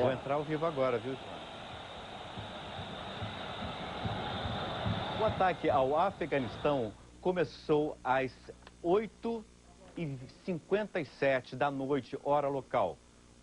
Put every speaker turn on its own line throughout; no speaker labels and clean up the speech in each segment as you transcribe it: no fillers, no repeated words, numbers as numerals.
Vou entrar ao vivo agora, viu, João? O ataque ao Afeganistão começou às 8h57 da noite, hora local.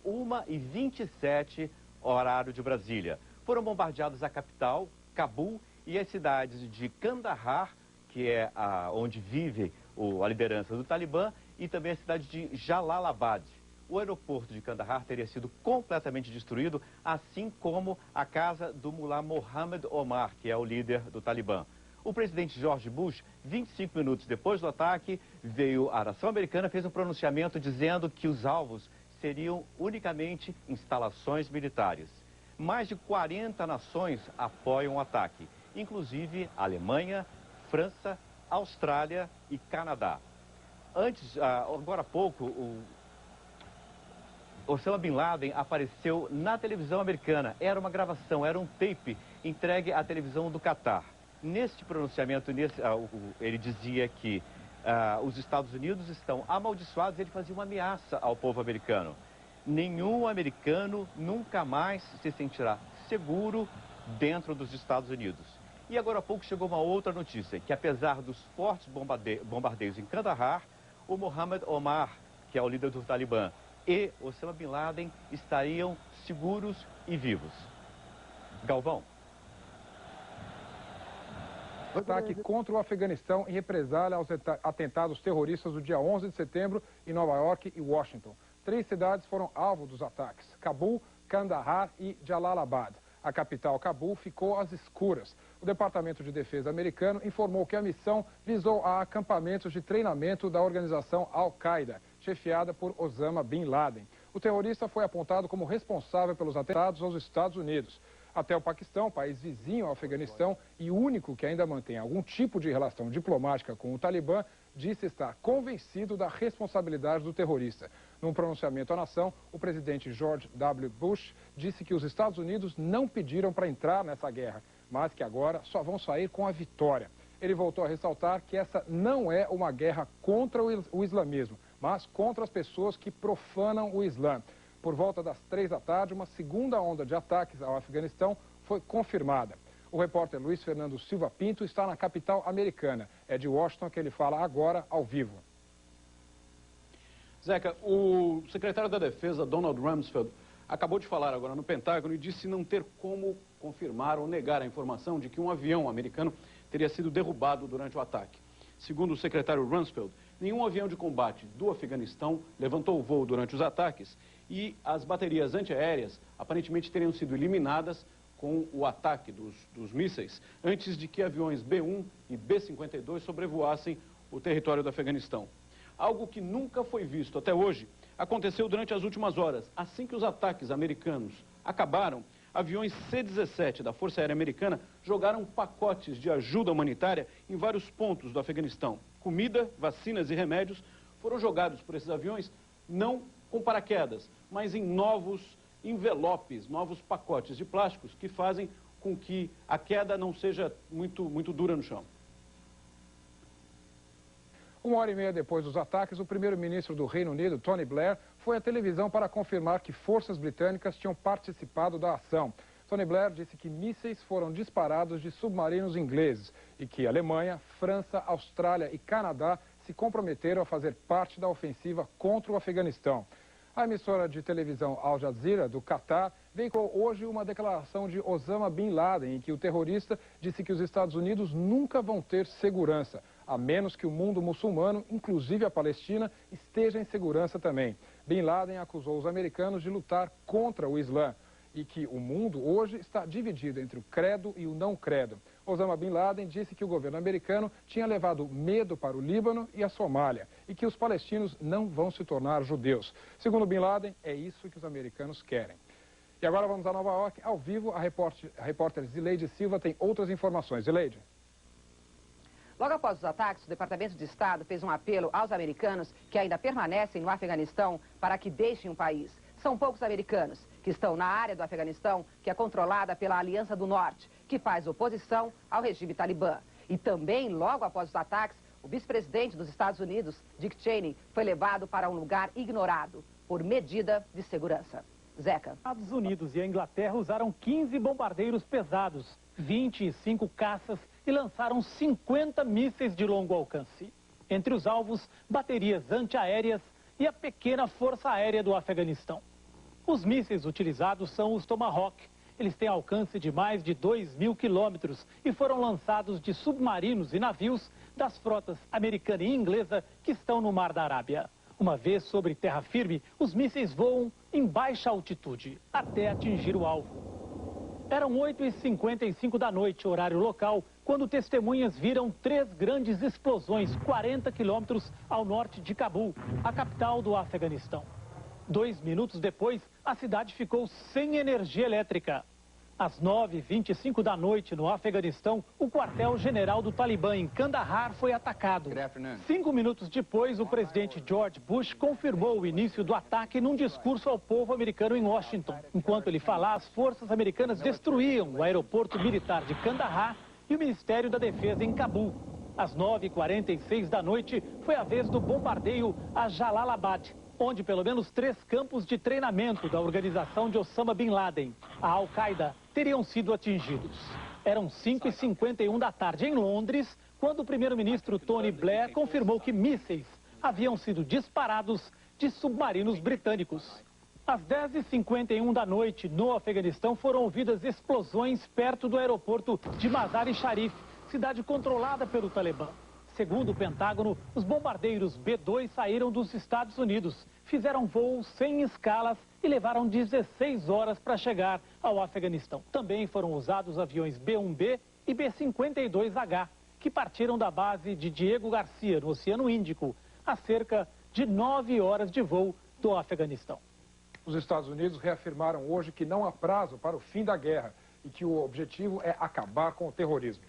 1h27, horário de Brasília. Foram bombardeados a capital, Cabul, e as cidades de Kandahar, que é onde vive a liderança do Talibã, e também a cidade de Jalalabad. O aeroporto de Kandahar teria sido completamente destruído, assim como a casa do mullah Mohammed Omar, que é o líder do Talibã. O presidente George Bush, 25 minutos depois do ataque, veio à nação americana, fez um pronunciamento dizendo que os alvos seriam unicamente instalações militares. Mais de 40 nações apoiam o ataque, inclusive Alemanha, França, Austrália e Canadá. Agora há pouco, Osama Bin Laden apareceu na televisão americana. Era uma gravação, era um tape entregue à televisão do Catar. Neste pronunciamento, ele dizia que os Estados Unidos estão amaldiçoados. Ele fazia uma ameaça ao povo americano. Nenhum americano nunca mais se sentirá seguro dentro dos Estados Unidos. E agora há pouco chegou uma outra notícia, que apesar dos fortes bombardeios em Kandahar, o Mohammed Omar, que é o líder do Talibã, e Osama Bin Laden estariam seguros e vivos. Galvão.
Ataque contra o Afeganistão em represália aos atentados terroristas do dia 11 de setembro em Nova York e Washington. 3 cidades foram alvo dos ataques: Cabul, Kandahar e Jalalabad. A capital, Cabul, ficou às escuras. O Departamento de Defesa americano informou que a missão visou a acampamentos de treinamento da organização Al-Qaeda, chefiada por Osama Bin Laden. O terrorista foi apontado como responsável pelos atentados aos Estados Unidos. Até o Paquistão, país vizinho ao Afeganistão e único que ainda mantém algum tipo de relação diplomática com o Talibã, disse estar convencido da responsabilidade do terrorista. Num pronunciamento à nação, o presidente George W. Bush disse que os Estados Unidos não pediram para entrar nessa guerra, mas que agora só vão sair com a vitória. Ele voltou a ressaltar que essa não é uma guerra contra o islamismo, mas contra as pessoas que profanam o Islã. Por volta das 3 da tarde, uma segunda onda de ataques ao Afeganistão foi confirmada. O repórter Luiz Fernando Silva Pinto está na capital americana. É de Washington que ele fala agora, ao vivo.
Zeca, o secretário da Defesa, Donald Rumsfeld, acabou de falar agora no Pentágono e disse não ter como confirmar ou negar a informação de que um avião americano teria sido derrubado durante o ataque. Segundo o secretário Rumsfeld, nenhum avião de combate do Afeganistão levantou o voo durante os ataques e as baterias antiaéreas aparentemente teriam sido eliminadas com o ataque dos mísseis antes de que aviões B-1 e B-52 sobrevoassem o território do Afeganistão. Algo que nunca foi visto até hoje aconteceu durante as últimas horas. Assim que os ataques americanos acabaram, aviões C-17 da Força Aérea Americana jogaram pacotes de ajuda humanitária em vários pontos do Afeganistão. Comida, vacinas e remédios foram jogados por esses aviões, não com paraquedas, mas em novos envelopes, novos pacotes de plásticos que fazem com que a queda não seja muito dura no chão.
1h30 depois dos ataques, o primeiro-ministro do Reino Unido, Tony Blair, foi à televisão para confirmar que forças britânicas tinham participado da ação. Tony Blair disse que mísseis foram disparados de submarinos ingleses e que Alemanha, França, Austrália e Canadá se comprometeram a fazer parte da ofensiva contra o Afeganistão. A emissora de televisão Al Jazeera, do Catar, veiculou hoje uma declaração de Osama Bin Laden, em que o terrorista disse que os Estados Unidos nunca vão ter segurança, a menos que o mundo muçulmano, inclusive a Palestina, esteja em segurança também. Bin Laden acusou os americanos de lutar contra o Islã e que o mundo hoje está dividido entre o credo e o não credo. Osama Bin Laden disse que o governo americano tinha levado medo para o Líbano e a Somália e que os palestinos não vão se tornar judeus. Segundo Bin Laden, é isso que os americanos querem. E agora vamos a Nova York, ao vivo. A repórter Zileide Silva tem outras informações. Zileide.
Logo após os ataques, o Departamento de Estado fez um apelo aos americanos que ainda permanecem no Afeganistão para que deixem o país. São poucos americanos que estão na área do Afeganistão, que é controlada pela Aliança do Norte, que faz oposição ao regime talibã. E também, logo após os ataques, o vice-presidente dos Estados Unidos, Dick Cheney, foi levado para um lugar ignorado por medida de segurança. Zeca.
Estados Unidos e a Inglaterra usaram 15 bombardeiros pesados, 25 caças e lançaram 50 mísseis de longo alcance. Entre os alvos, baterias antiaéreas e a pequena força aérea do Afeganistão. Os mísseis utilizados são os Tomahawk. Eles têm alcance de mais de 2.000 quilômetros e foram lançados de submarinos e navios das frotas americana e inglesa que estão no Mar da Arábia. Uma vez sobre terra firme, os mísseis voam em baixa altitude, até atingir o alvo. Eram 8h55 da noite, horário local, quando testemunhas viram 3 grandes explosões 40 quilômetros ao norte de Cabul, a capital do Afeganistão. 2 minutos depois, a cidade ficou sem energia elétrica. Às 9h25 da noite, no Afeganistão, o quartel-general do Talibã em Kandahar foi atacado. 5 minutos depois, o presidente George Bush confirmou o início do ataque num discurso ao povo americano em Washington. Enquanto ele falava, as forças americanas destruíam o aeroporto militar de Kandahar e o Ministério da Defesa em Cabul. Às 9h46 da noite, foi a vez do bombardeio a Jalalabad, onde pelo menos 3 campos de treinamento da organização de Osama Bin Laden, a Al-Qaeda, teriam sido atingidos. Eram 5h51 da tarde em Londres, quando o primeiro-ministro Tony Blair confirmou que mísseis haviam sido disparados de submarinos britânicos. Às 10h51 da noite, no Afeganistão, foram ouvidas explosões perto do aeroporto de Mazar-e-Sharif, cidade controlada pelo Talibã. Segundo o Pentágono, os bombardeiros B-2 saíram dos Estados Unidos, fizeram voos sem escalas e levaram 16 horas para chegar ao Afeganistão. Também foram usados aviões B-1B e B-52H, que partiram da base de Diego Garcia, no Oceano Índico, a cerca de 9 horas de voo do Afeganistão.
Os Estados Unidos reafirmaram hoje que não há prazo para o fim da guerra e que o objetivo é acabar com o terrorismo.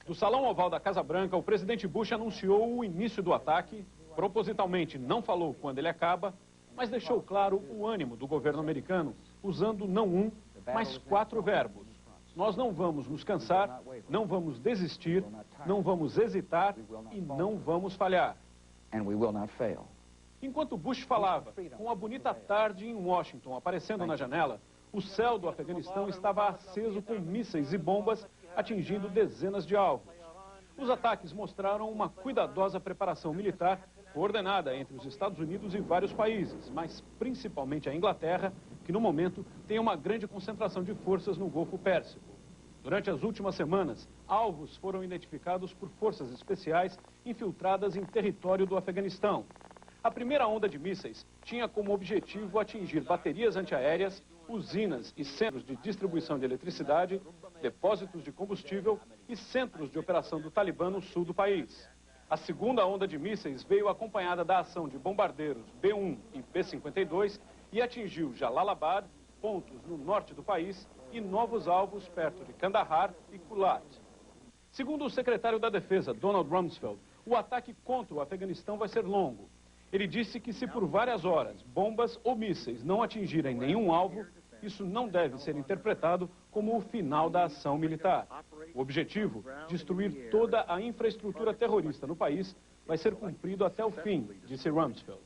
Do Salão Oval da Casa Branca, o presidente Bush anunciou o início do ataque, propositalmente não falou quando ele acaba, mas deixou claro o ânimo do governo americano, usando não um, mas 4 verbos. Nós não vamos nos cansar, não vamos desistir, não vamos hesitar e não vamos falhar. Enquanto Bush falava, com a bonita tarde em Washington aparecendo na janela, o céu do Afeganistão estava aceso com mísseis e bombas atingindo dezenas de alvos. Os ataques mostraram uma cuidadosa preparação militar coordenada entre os Estados Unidos e vários países, mas principalmente a Inglaterra, que no momento tem uma grande concentração de forças no Golfo Pérsico. Durante as últimas semanas, alvos foram identificados por forças especiais infiltradas em território do Afeganistão. A primeira onda de mísseis tinha como objetivo atingir baterias antiaéreas, usinas e centros de distribuição de eletricidade, depósitos de combustível e centros de operação do Talibã no sul do país. A segunda onda de mísseis veio acompanhada da ação de bombardeiros B-1 e B-52 e atingiu Jalalabad, pontos no norte do país e novos alvos perto de Kandahar e Kulat. Segundo o secretário da Defesa, Donald Rumsfeld, o ataque contra o Afeganistão vai ser longo. Ele disse que se por várias horas bombas ou mísseis não atingirem nenhum alvo, isso não deve ser interpretado como o final da ação militar. O objetivo, destruir toda a infraestrutura terrorista no país, vai ser cumprido até o fim, disse Rumsfeld.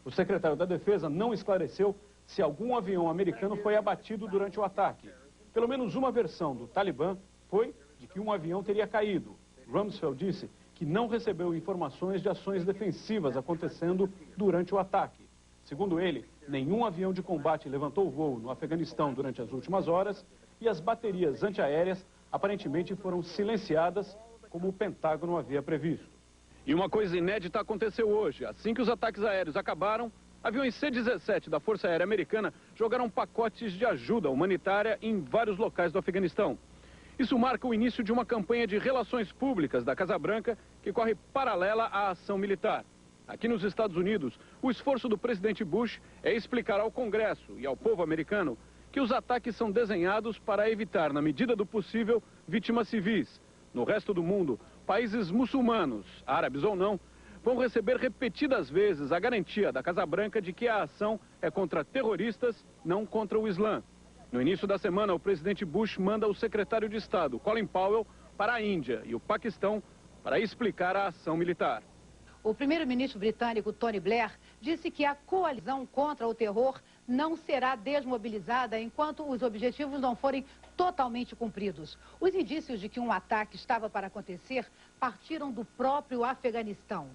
O secretário da Defesa não esclareceu se algum avião americano foi abatido durante o ataque. Pelo menos uma versão do Talibã foi de que um avião teria caído. Rumsfeld disse que não recebeu informações de ações defensivas acontecendo durante o ataque. Segundo ele, nenhum avião de combate levantou voo no Afeganistão durante as últimas horas e as baterias antiaéreas aparentemente foram silenciadas, como o Pentágono havia previsto. E uma coisa inédita aconteceu hoje. Assim que os ataques aéreos acabaram, aviões C-17 da Força Aérea Americana jogaram pacotes de ajuda humanitária em vários locais do Afeganistão. Isso marca o início de uma campanha de relações públicas da Casa Branca que corre paralela à ação militar. Aqui nos Estados Unidos, o esforço do presidente Bush é explicar ao Congresso e ao povo americano que os ataques são desenhados para evitar, na medida do possível, vítimas civis. No resto do mundo, países muçulmanos, árabes ou não, vão receber repetidas vezes a garantia da Casa Branca de que a ação é contra terroristas, não contra o Islã. No início da semana, o presidente Bush manda o secretário de Estado, Colin Powell, para a Índia e o Paquistão para explicar a ação militar.
O primeiro-ministro britânico Tony Blair disse que a coalizão contra o terror não será desmobilizada enquanto os objetivos não forem totalmente cumpridos. Os indícios de que um ataque estava para acontecer partiram do próprio Afeganistão.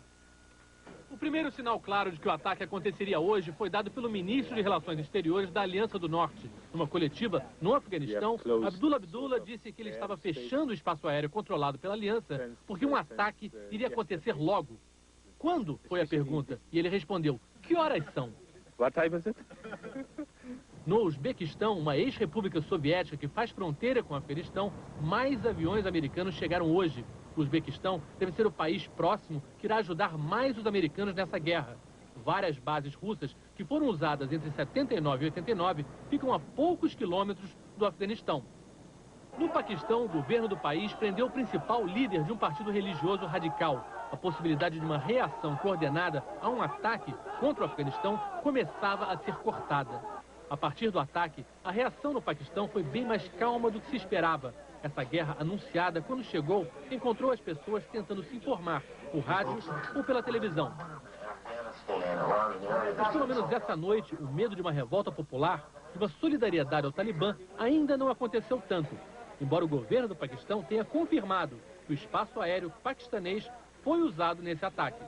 O primeiro sinal claro de que o ataque aconteceria hoje foi dado pelo ministro de Relações Exteriores da Aliança do Norte. Numa coletiva no Afeganistão, Abdullah disse que ele estava fechando o espaço aéreo controlado pela Aliança porque um ataque iria acontecer logo. Quando? Foi a pergunta. E ele respondeu, que horas são? No Uzbequistão, uma ex-república soviética que faz fronteira com o Afeganistão, mais aviões americanos chegaram hoje. O Uzbequistão deve ser o país próximo que irá ajudar mais os americanos nessa guerra. Várias bases russas que foram usadas entre 79 e 89 ficam a poucos quilômetros do Afeganistão. No Paquistão, o governo do país prendeu o principal líder de um partido religioso radical. A possibilidade de uma reação coordenada a um ataque contra o Afeganistão começava a ser cortada. A partir do ataque, a reação no Paquistão foi bem mais calma do que se esperava. Essa guerra anunciada, quando chegou, encontrou as pessoas tentando se informar, por rádio ou pela televisão. Mas pelo menos essa noite, o medo de uma revolta popular, de uma solidariedade ao Talibã, ainda não aconteceu tanto. Embora o governo do Paquistão tenha confirmado que o espaço aéreo paquistanês foi usado nesse ataque.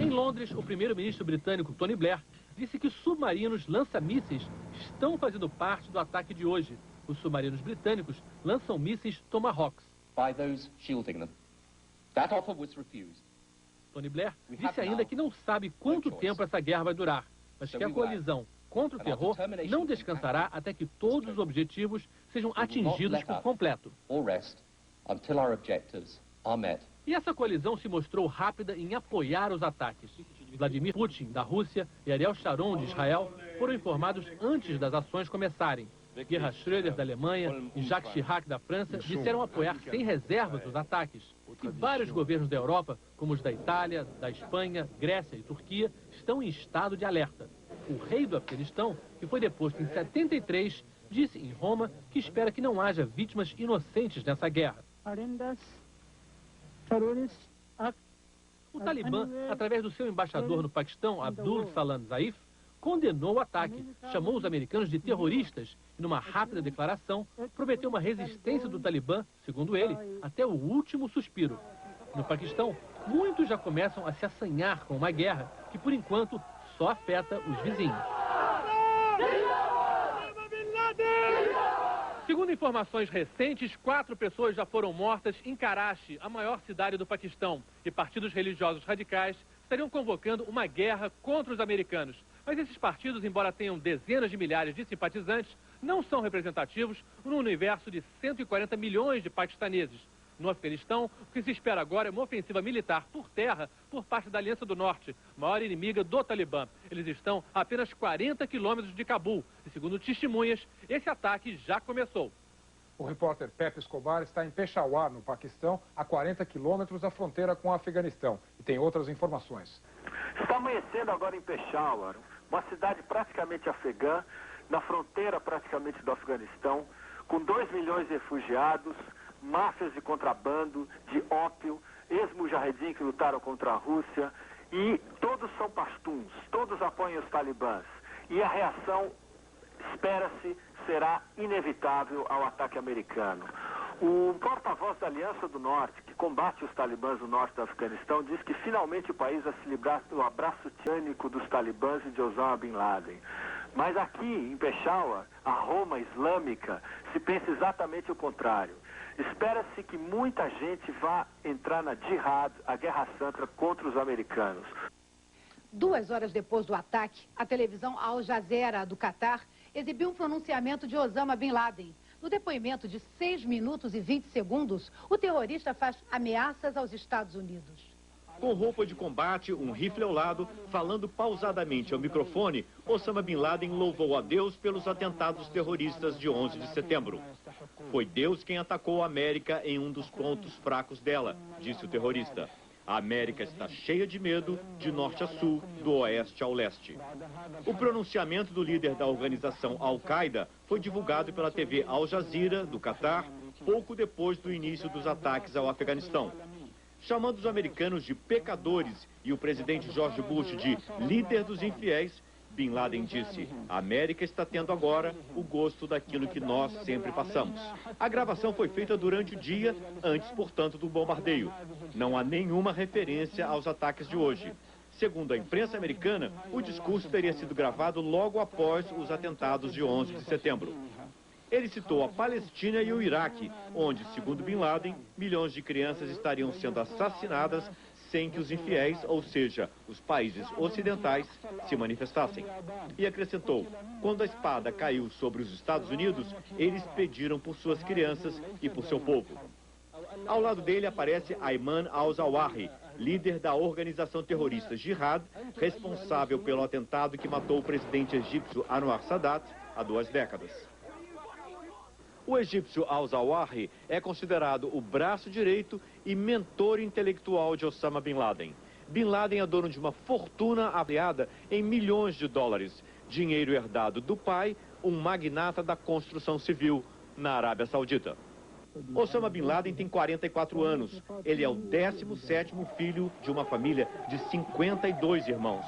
Em Londres, o primeiro-ministro britânico Tony Blair disse que submarinos lança-mísseis estão fazendo parte do ataque de hoje. Os submarinos britânicos lançam mísseis Tomahawks. Tony Blair disse ainda que não sabe quanto tempo essa guerra vai durar, mas que a coalizão contra o terror não descansará até que todos os objetivos sejam atingidos por completo. E essa coalizão se mostrou rápida em apoiar os ataques. Vladimir Putin, da Rússia, e Ariel Sharon, de Israel, foram informados antes das ações começarem. Gerhard Schröder, da Alemanha, e Jacques Chirac, da França, disseram apoiar sem reservas os ataques. E vários governos da Europa, como os da Itália, da Espanha, Grécia e Turquia, estão em estado de alerta. O rei do Afeganistão, que foi deposto em 73, disse em Roma que espera que não haja vítimas inocentes nessa guerra. O Talibã, através do seu embaixador no Paquistão, Abdul Salam Zaif, condenou o ataque, chamou os americanos de terroristas e, numa rápida declaração, prometeu uma resistência do Talibã, segundo ele, até o último suspiro. No Paquistão, muitos já começam a se assanhar com uma guerra que, por enquanto, só afeta os vizinhos. Segundo informações recentes, 4 pessoas já foram mortas em Karachi, a maior cidade do Paquistão, e partidos religiosos radicais estariam convocando uma guerra contra os americanos. Mas esses partidos, embora tenham dezenas de milhares de simpatizantes, não são representativos no universo de 140 milhões de paquistaneses. No Afeganistão, o que se espera agora é uma ofensiva militar por terra por parte da Aliança do Norte, maior inimiga do Talibã. Eles estão a apenas 40 quilômetros de Cabul e, segundo testemunhas, esse ataque já começou.
O repórter Pepe Escobar está em Peshawar, no Paquistão, a 40 quilômetros da fronteira com o Afeganistão. E tem outras informações.
Está amanhecendo agora em Peshawar, uma cidade praticamente afegã, na fronteira praticamente do Afeganistão, com 2 milhões de refugiados, máfias de contrabando, de ópio, ex-mujahedin que lutaram contra a Rússia, e todos são pastuns, todos apoiam os talibãs. E a reação, espera-se, será inevitável ao ataque americano. O porta-voz da Aliança do Norte, que combate os talibãs no norte do Afeganistão, diz que finalmente o país vai se livrar do abraço tirânico dos talibãs e de Osama Bin Laden. Mas aqui, em Peshawar, a Roma islâmica, se pensa exatamente o contrário. Espera-se que muita gente vá entrar na Jihad, a Guerra Santa, contra os americanos.
2 horas depois do ataque, a televisão Al Jazeera, do Catar, exibiu um pronunciamento de Osama Bin Laden. No depoimento de 6 minutos e 20 segundos, o terrorista faz ameaças aos Estados Unidos.
Com roupa de combate, um rifle ao lado, falando pausadamente ao microfone, Osama Bin Laden louvou a Deus pelos atentados terroristas de 11 de setembro. Foi Deus quem atacou a América em um dos pontos fracos dela, disse o terrorista. A América está cheia de medo, de norte a sul, do oeste ao leste. O pronunciamento do líder da organização Al-Qaeda foi divulgado pela TV Al Jazeera, do Catar, pouco depois do início dos ataques ao Afeganistão. Chamando os americanos de pecadores e o presidente George Bush de líder dos infiéis, Bin Laden disse: a América está tendo agora o gosto daquilo que nós sempre passamos. A gravação foi feita durante o dia, antes, portanto, do bombardeio. Não há nenhuma referência aos ataques de hoje. Segundo a imprensa americana, o discurso teria sido gravado logo após os atentados de 11 de setembro. Ele citou a Palestina e o Iraque, onde, segundo Bin Laden, milhões de crianças estariam sendo assassinadas sem que os infiéis, ou seja, os países ocidentais, se manifestassem. E acrescentou: quando a espada caiu sobre os Estados Unidos, eles pediram por suas crianças e por seu povo. Ao lado dele aparece Ayman al-Zawahiri, líder da organização terrorista Jihad, responsável pelo atentado que matou o presidente egípcio Anwar Sadat há 2 décadas. O egípcio al-Zawahiri é considerado o braço direito e mentor intelectual de Osama Bin Laden. Bin Laden é dono de uma fortuna avaliada em milhões de dólares, dinheiro herdado do pai, um magnata da construção civil na Arábia Saudita. Osama Bin Laden tem 44 anos. Ele é o 17º filho de uma família de 52 irmãos.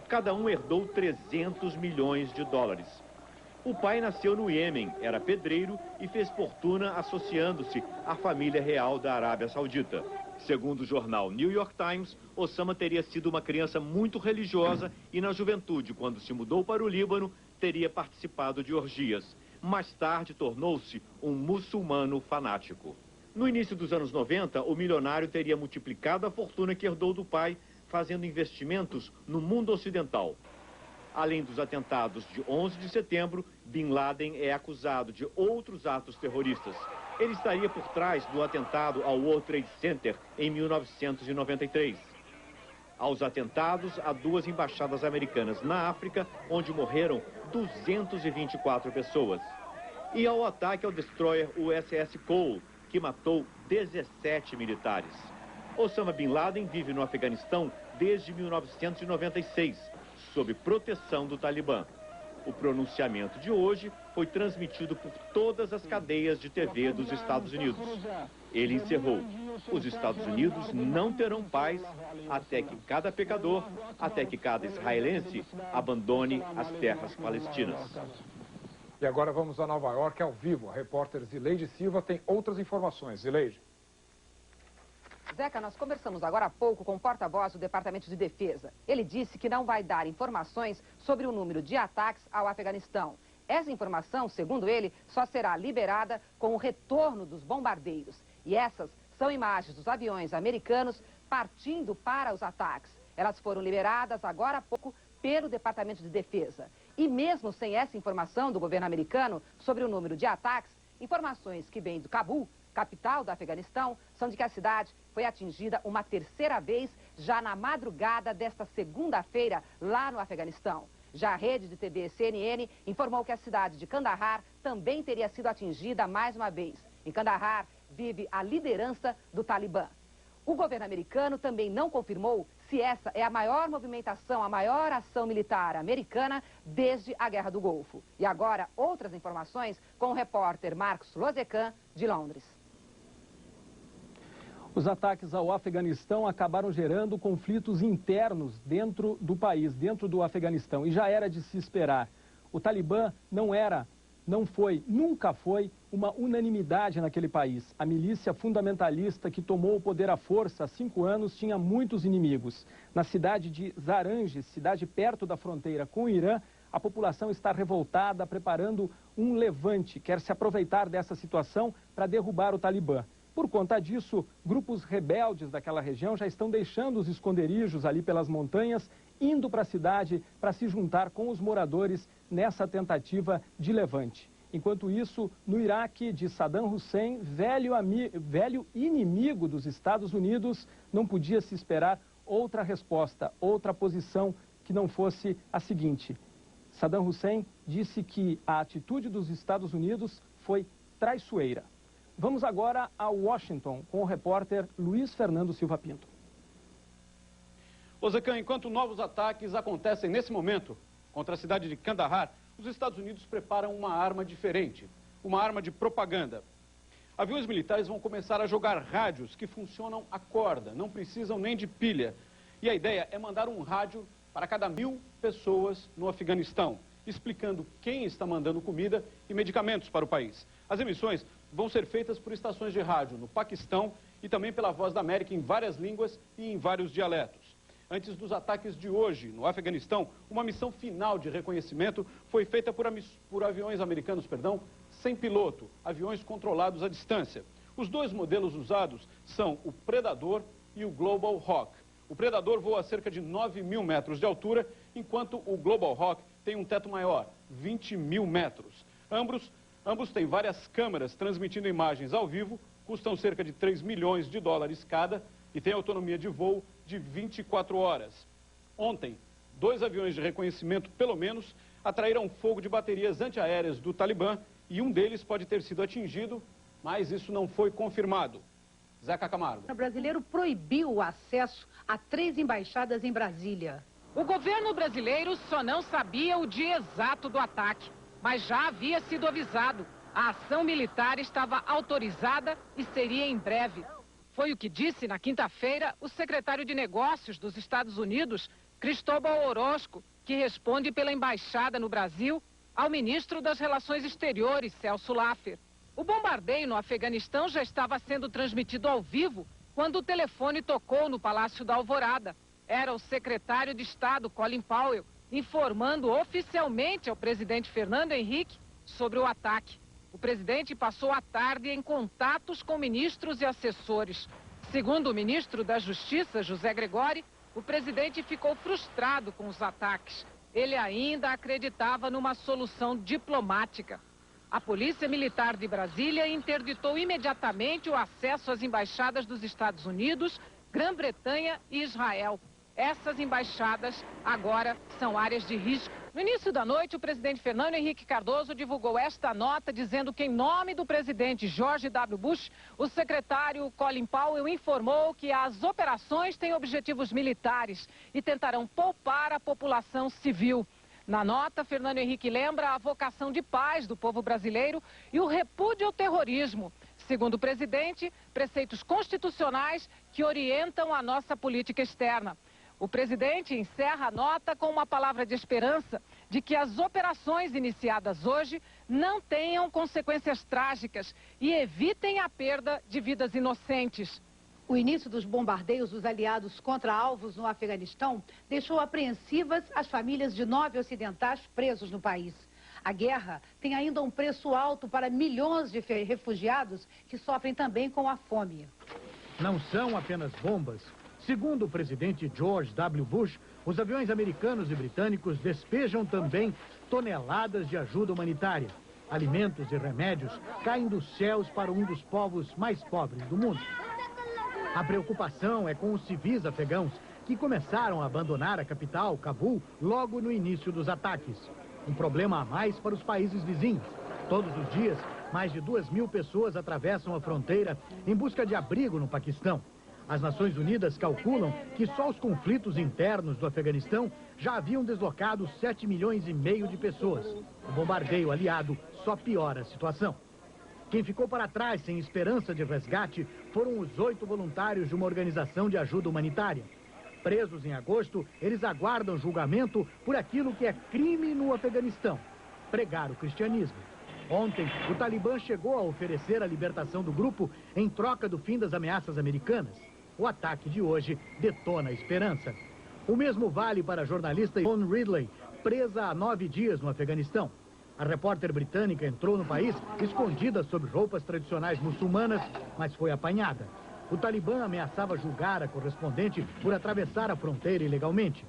Cada um herdou 300 milhões de dólares. O pai nasceu no Iêmen, era pedreiro e fez fortuna associando-se à família real da Arábia Saudita. Segundo o jornal New York Times, Osama teria sido uma criança muito religiosa e na juventude, quando se mudou para o Líbano, teria participado de orgias. Mais tarde, tornou-se um muçulmano fanático. No início dos anos 90, o milionário teria multiplicado a fortuna que herdou do pai, fazendo investimentos no mundo ocidental. Além dos atentados de 11 de setembro, Bin Laden é acusado de outros atos terroristas. Ele estaria por trás do atentado ao World Trade Center em 1993. Aos atentados a 2 embaixadas americanas na África, onde morreram 224 pessoas. E ao ataque ao destroyer USS Cole, que matou 17 militares. Osama Bin Laden vive no Afeganistão desde 1996. Sob proteção do Talibã. O pronunciamento de hoje foi transmitido por todas as cadeias de TV dos Estados Unidos. Ele encerrou: os Estados Unidos não terão paz até que cada pecador, até que cada israelense abandone as terras palestinas.
E agora vamos a Nova York ao vivo. A repórter Zileide Silva tem outras informações. Zileide.
Zeca, nós conversamos agora há pouco com o porta-voz do Departamento de Defesa. Ele disse que não vai dar informações sobre o número de ataques ao Afeganistão. Essa informação, segundo ele, só será liberada com o retorno dos bombardeiros. E essas são imagens dos aviões americanos partindo para os ataques. Elas foram liberadas agora há pouco pelo Departamento de Defesa. E mesmo sem essa informação do governo americano sobre o número de ataques, informações que vêm do Cabul, capital do Afeganistão, são de que a cidade foi atingida uma 3ª vez já na madrugada desta segunda-feira lá no Afeganistão. Já a rede de TV CNN informou que a cidade de Kandahar também teria sido atingida mais uma vez. Em Kandahar vive a liderança do Talibã. O governo americano também não confirmou se essa é a maior movimentação, a maior ação militar americana desde a Guerra do Golfo. E agora, outras informações com o repórter Marcos Lozecan, de Londres.
Os ataques ao Afeganistão acabaram gerando conflitos internos dentro do país, dentro do Afeganistão. E já era de se esperar. O Talibã nunca foi uma unanimidade naquele país. A milícia fundamentalista que tomou o poder à força há 5 anos tinha muitos inimigos. Na cidade de Zaranj, cidade perto da fronteira com o Irã, a população está revoltada, preparando um levante, quer se aproveitar dessa situação para derrubar o Talibã. Por conta disso, grupos rebeldes daquela região já estão deixando os esconderijos ali pelas montanhas, indo para a cidade para se juntar com os moradores nessa tentativa de levante. Enquanto isso, no Iraque, de Saddam Hussein, velho inimigo dos Estados Unidos, não podia se esperar outra resposta, outra posição que não fosse a seguinte. Saddam Hussein disse que a atitude dos Estados Unidos foi traiçoeira. Vamos agora a Washington com o repórter Luiz Fernando Silva Pinto.
Ozecan, enquanto novos ataques acontecem nesse momento contra a cidade de Kandahar, os Estados Unidos preparam uma arma diferente, uma arma de propaganda. Aviões militares vão começar a jogar rádios que funcionam a corda, não precisam nem de pilha. E a ideia é mandar um rádio para cada 1000 pessoas no Afeganistão, explicando quem está mandando comida e medicamentos para o país. As emissões vão ser feitas por estações de rádio no Paquistão e também pela Voz da América em várias línguas e em vários dialetos. Antes dos ataques de hoje no Afeganistão, uma missão final de reconhecimento foi feita por aviões americanos, sem piloto, aviões controlados à distância. Os 2 modelos usados são o Predador e o Global Hawk. O Predador voa a cerca de 9.000 metros de altura, enquanto o Global Hawk tem um teto maior, 20.000 metros. Ambos têm várias câmeras transmitindo imagens ao vivo, custam cerca de 3 milhões de dólares cada e têm autonomia de voo de 24 horas. Ontem, 2 aviões de reconhecimento, pelo menos, atraíram fogo de baterias antiaéreas do Talibã e um deles pode ter sido atingido, mas isso não foi confirmado. Zeca Camargo.
O brasileiro proibiu o acesso a 3 embaixadas em Brasília.
O governo brasileiro só não sabia o dia exato do ataque, mas já havia sido avisado. A ação militar estava autorizada e seria em breve. Foi o que disse na quinta-feira o secretário de Negócios dos Estados Unidos, Cristóbal Orozco, que responde pela embaixada no Brasil ao ministro das Relações Exteriores, Celso Laffer. O bombardeio no Afeganistão já estava sendo transmitido ao vivo quando o telefone tocou no Palácio da Alvorada. Era o secretário de Estado, Colin Powell, informando oficialmente ao presidente Fernando Henrique sobre o ataque. O presidente passou a tarde em contatos com ministros e assessores. Segundo o ministro da Justiça, José Gregori, o presidente ficou frustrado com os ataques. Ele ainda acreditava numa solução diplomática. A Polícia Militar de Brasília interditou imediatamente o acesso às embaixadas dos Estados Unidos, Grã-Bretanha e Israel. Essas embaixadas agora são áreas de risco. No início da noite, o presidente Fernando Henrique Cardoso divulgou esta nota dizendo que, em nome do presidente George W. Bush, o secretário Colin Powell informou que as operações têm objetivos militares e tentarão poupar a população civil. Na nota, Fernando Henrique lembra a vocação de paz do povo brasileiro e o repúdio ao terrorismo. Segundo o presidente, preceitos constitucionais que orientam a nossa política externa. O presidente encerra a nota com uma palavra de esperança de que as operações iniciadas hoje não tenham consequências trágicas e evitem a perda de vidas inocentes.
O início dos bombardeios dos aliados contra alvos no Afeganistão deixou apreensivas as famílias de 9 ocidentais presos no país. A guerra tem ainda um preço alto para milhões de refugiados que sofrem também com a fome.
Não são apenas bombas. Segundo o presidente George W. Bush, os aviões americanos e britânicos despejam também toneladas de ajuda humanitária. Alimentos e remédios caem dos céus para um dos povos mais pobres do mundo. A preocupação é com os civis afegãos, que começaram a abandonar a capital, Cabul, logo no início dos ataques. Um problema a mais para os países vizinhos. Todos os dias, mais de 2.000 pessoas atravessam a fronteira em busca de abrigo no Paquistão. As Nações Unidas calculam que só os conflitos internos do Afeganistão já haviam deslocado 7,5 milhões de pessoas. O bombardeio aliado só piora a situação. Quem ficou para trás sem esperança de resgate foram os 8 voluntários de uma organização de ajuda humanitária. Presos em agosto, eles aguardam julgamento por aquilo que é crime no Afeganistão: pregar o cristianismo. Ontem, o Talibã chegou a oferecer a libertação do grupo em troca do fim das ameaças americanas. O ataque de hoje detona a esperança. O mesmo vale para a jornalista Yvonne Ridley, presa há 9 dias no Afeganistão. A repórter britânica entrou no país escondida sob roupas tradicionais muçulmanas, mas foi apanhada. O Talibã ameaçava julgar a correspondente por atravessar a fronteira ilegalmente.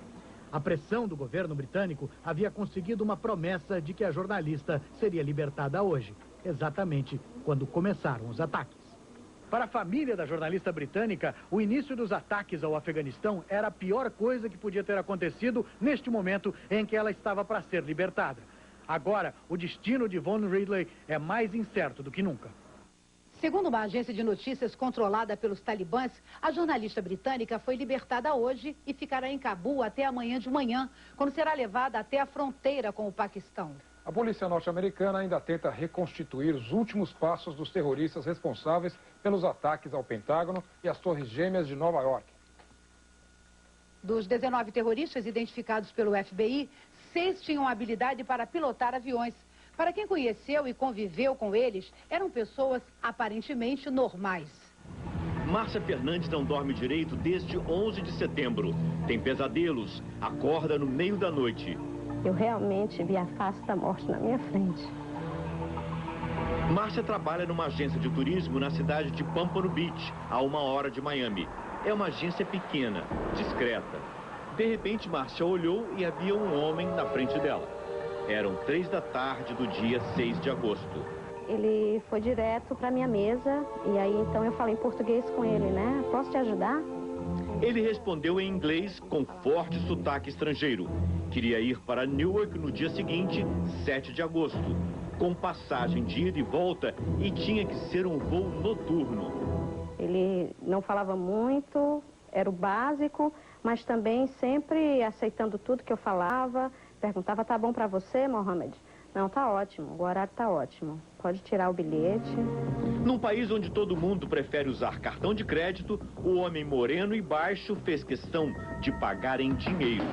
A pressão do governo britânico havia conseguido uma promessa de que a jornalista seria libertada hoje, exatamente quando começaram os ataques. Para a família da jornalista britânica, o início dos ataques ao Afeganistão era a pior coisa que podia ter acontecido neste momento em que ela estava para ser libertada. Agora, o destino de Yvonne Ridley é mais incerto do que nunca.
Segundo uma agência de notícias controlada pelos talibãs, a jornalista britânica foi libertada hoje e ficará em Cabul até amanhã de manhã, quando será levada até a fronteira com o Paquistão.
A polícia norte-americana ainda tenta reconstituir os últimos passos dos terroristas responsáveis pelos ataques ao Pentágono e às Torres Gêmeas de Nova York.
Dos 19 terroristas identificados pelo FBI, 6 tinham habilidade para pilotar aviões. Para quem conheceu e conviveu com eles, eram pessoas aparentemente normais.
Márcia Fernandes não dorme direito desde 11 de setembro. Tem pesadelos, acorda no meio da noite.
Eu realmente vi a face da morte na minha frente.
Márcia trabalha numa agência de turismo na cidade de Pompano Beach, a 1 hora de Miami. É uma agência pequena, discreta. De repente, Márcia olhou e havia um homem na frente dela. Eram 3 da tarde do dia 6 de agosto.
Ele foi direto para minha mesa e aí então eu falei em português com ele, né? Posso te ajudar?
Ele respondeu em inglês com forte sotaque estrangeiro. Queria ir para Newark no dia seguinte, 7 de agosto, com passagem de ida e volta e tinha que ser um voo noturno.
Ele não falava muito, era o básico, mas também sempre aceitando tudo que eu falava. Perguntava, tá bom para você, Mohamed? Não, tá ótimo, o horário tá ótimo. Pode tirar o bilhete.
Num país onde todo mundo prefere usar cartão de crédito, o homem moreno e baixo fez questão de pagar em dinheiro.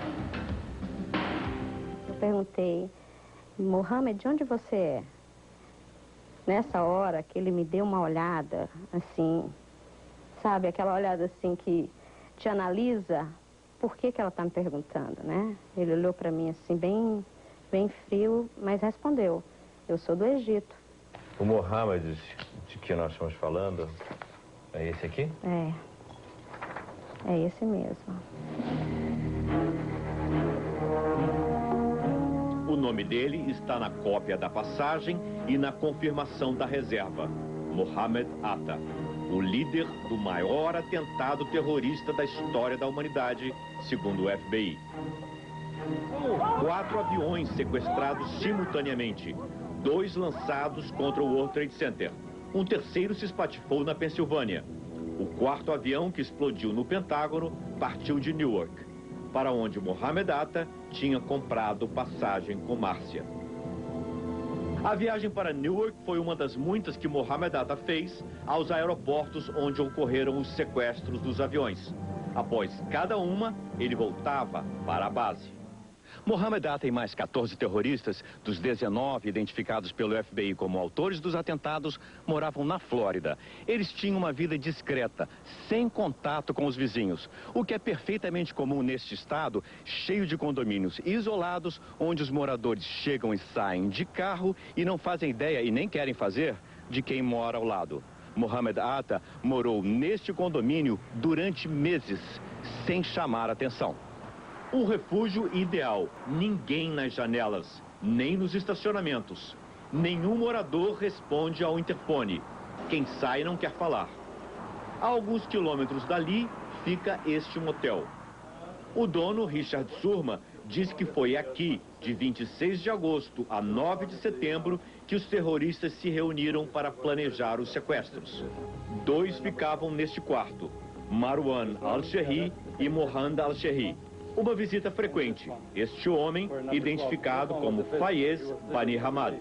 Eu perguntei, Mohamed, de onde você é? Nessa hora que ele me deu uma olhada, assim, sabe, aquela olhada assim que te analisa, por que ela tá me perguntando, né? Ele olhou para mim assim, bem frio, mas respondeu, eu sou do Egito.
O Mohamed de que nós estamos falando, é esse aqui?
É esse mesmo.
O nome dele está na cópia da passagem e na confirmação da reserva. Mohamed Atta, o líder do maior atentado terrorista da história da humanidade, segundo o FBI. 4 aviões sequestrados simultaneamente, 2 lançados contra o World Trade Center. Um terceiro se espatifou na Pensilvânia. O 4º avião que explodiu no Pentágono partiu de Newark, para onde Mohamed Atta tinha comprado passagem com Márcia. A viagem para Newark foi uma das muitas que Mohamed Atta fez aos aeroportos onde ocorreram os sequestros dos aviões. Após cada uma, ele voltava para a base. Mohamed Atta e mais 14 terroristas, dos 19 identificados pelo FBI como autores dos atentados, moravam na Flórida. Eles tinham uma vida discreta, sem contato com os vizinhos, o que é perfeitamente comum neste estado, cheio de condomínios isolados, onde os moradores chegam e saem de carro e não fazem ideia, e nem querem fazer, de quem mora ao lado. Mohamed Atta morou neste condomínio durante meses, sem chamar atenção. Um refúgio ideal, ninguém nas janelas, nem nos estacionamentos. Nenhum morador responde ao interfone. Quem sai não quer falar. A alguns quilômetros dali fica este motel. O dono, Richard Surma, diz que foi aqui, de 26 de agosto a 9 de setembro, que os terroristas se reuniram para planejar os sequestros. 2 ficavam neste quarto, Marwan al-Sherri e Mohand al-Sherri. Uma visita frequente, este homem, identificado como Fayez Bani Hamad.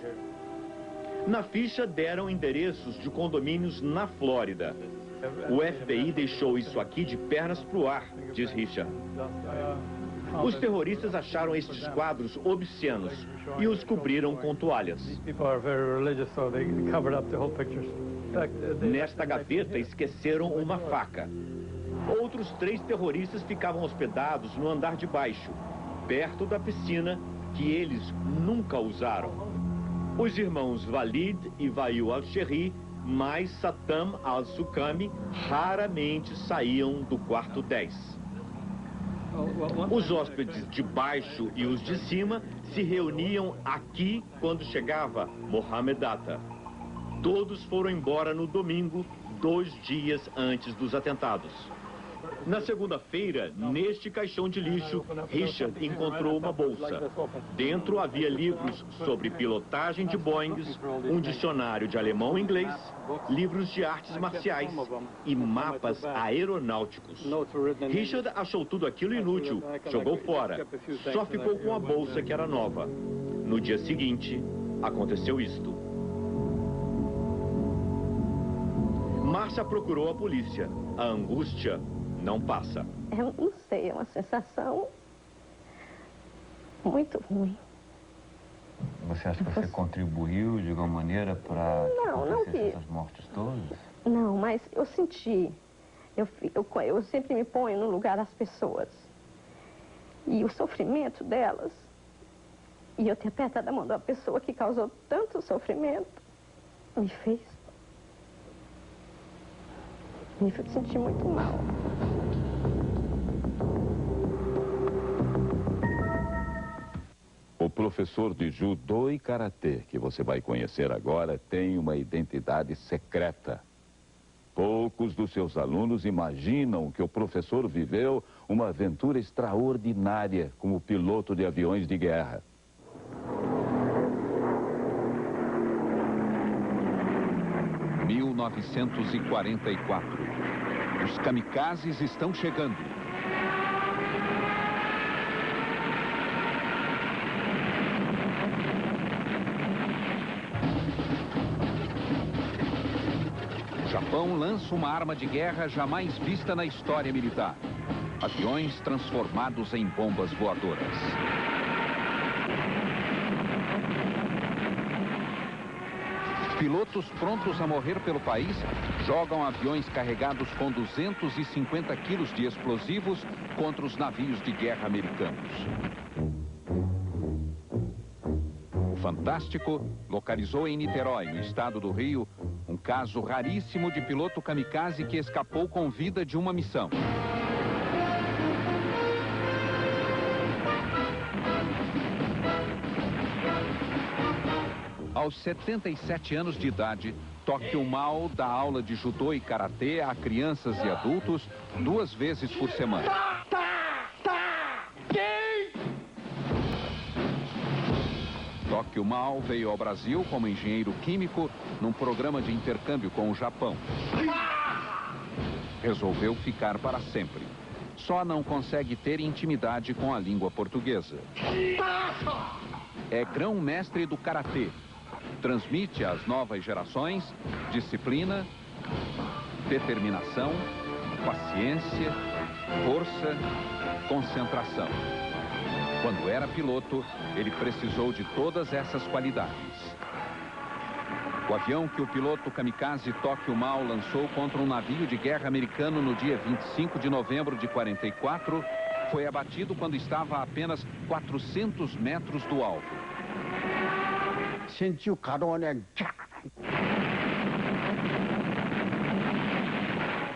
Na ficha deram endereços de condomínios na Flórida. O FBI deixou isso aqui de pernas pro ar, diz Richard. Os terroristas acharam estes quadros obscenos e os cobriram com toalhas. Nesta gaveta esqueceram uma faca. Outros 3 terroristas ficavam hospedados no andar de baixo, perto da piscina, que eles nunca usaram. Os irmãos Walid e Vail al-Sherri, mais Satam al-Sukami, raramente saíam do quarto 10. Os hóspedes de baixo e os de cima se reuniam aqui quando chegava Mohamed Atta. Todos foram embora no domingo, 2 dias antes dos atentados. Na segunda-feira, neste caixão de lixo, Richard encontrou uma bolsa. Dentro havia livros sobre pilotagem de Boeings, um dicionário de alemão e inglês, livros de artes marciais e mapas aeronáuticos. Richard achou tudo aquilo inútil, jogou fora. Só ficou com a bolsa que era nova. no dia seguinte, aconteceu isto. Márcia procurou a polícia. A angústia não passa.
Eu não sei, é uma sensação muito ruim.
Você acha que você contribuiu de alguma maneira para essas mortes todas?
Não, mas eu senti. Eu sempre me ponho no lugar das pessoas. E o sofrimento delas. E eu ter apertado a mão da pessoa que causou tanto sofrimento, me fez sentir muito mal.
O professor de judô e karatê que você vai conhecer agora tem uma identidade secreta. Poucos dos seus alunos imaginam que o professor viveu uma aventura extraordinária como piloto de aviões de guerra. Em 1944. Os kamikazes estão chegando. O Japão lança uma arma de guerra jamais vista na história militar. Aviões transformados em bombas voadoras. Pilotos prontos a morrer pelo país jogam aviões carregados com 250 quilos de explosivos contra os navios de guerra americanos. O Fantástico localizou em Niterói, no estado do Rio, um caso raríssimo de piloto kamikaze que escapou com vida de uma missão. Aos 77 anos de idade, Tokyo Mao dá aula de judô e karatê a crianças e adultos 2 vezes por semana. Tokyo Mao veio ao Brasil como engenheiro químico num programa de intercâmbio com o Japão. Resolveu ficar para sempre. Só não consegue ter intimidade com a língua portuguesa. É grão-mestre do karatê. Transmite às novas gerações disciplina, determinação, paciência, força, concentração. Quando era piloto, ele precisou de todas essas qualidades. O avião que o piloto kamikaze Tokyo Mao lançou contra um navio de guerra americano no dia 25 de novembro de 44 foi abatido quando estava a apenas 400 metros do alvo.
Sentiu o carona.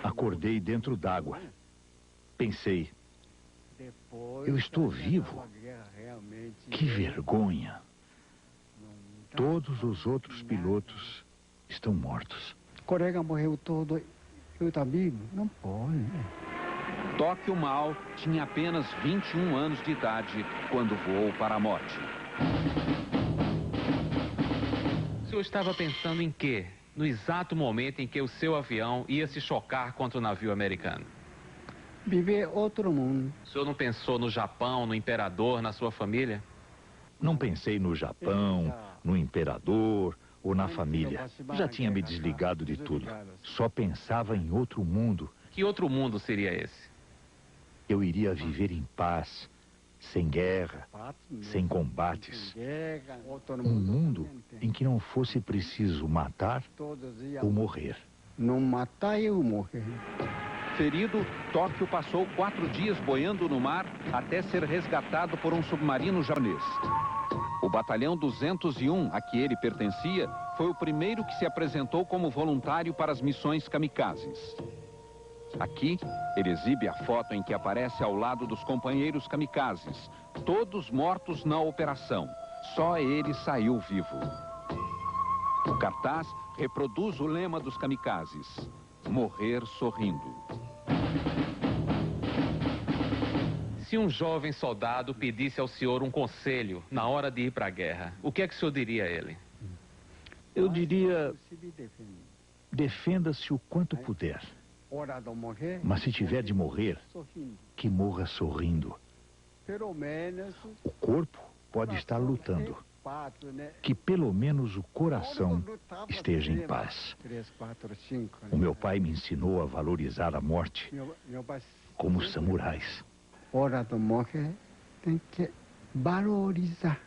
Acordei dentro d'água. Pensei, eu estou vivo. Que vergonha. Todos os outros pilotos estão mortos.
O colega morreu todo. Eu também? Não pode.
Tokyo Mao tinha apenas 21 anos de idade quando voou para a morte.
O senhor estava pensando em quê? No exato momento em que o seu avião ia se chocar contra o navio americano?
Viver outro mundo.
O senhor não pensou no Japão, no imperador, na sua família?
Não pensei no Japão, no imperador ou na família. Já tinha me desligado de tudo. Só pensava em outro mundo.
Que outro mundo seria esse?
Eu iria viver em paz, sem guerra, sem combates. Um mundo em que não fosse preciso matar ou morrer.
Não matar e morrer.
Ferido, Tóquio passou 4 dias boiando no mar até ser resgatado por um submarino japonês. O batalhão 201, a que ele pertencia, foi o primeiro que se apresentou como voluntário para as missões kamikazes. Aqui, ele exibe a foto em que aparece ao lado dos companheiros kamikazes, todos mortos na operação. Só ele saiu vivo. O cartaz reproduz o lema dos kamikazes: morrer sorrindo.
Se um jovem soldado pedisse ao senhor um conselho na hora de ir para a guerra, o que é que o senhor diria a ele?
Eu diria, defenda-se o quanto puder. Mas se tiver de morrer, que morra sorrindo. O corpo pode estar lutando, que pelo menos o coração esteja em paz. O meu pai me ensinou a valorizar a morte como os samurais.
Hora de morrer tem que valorizar.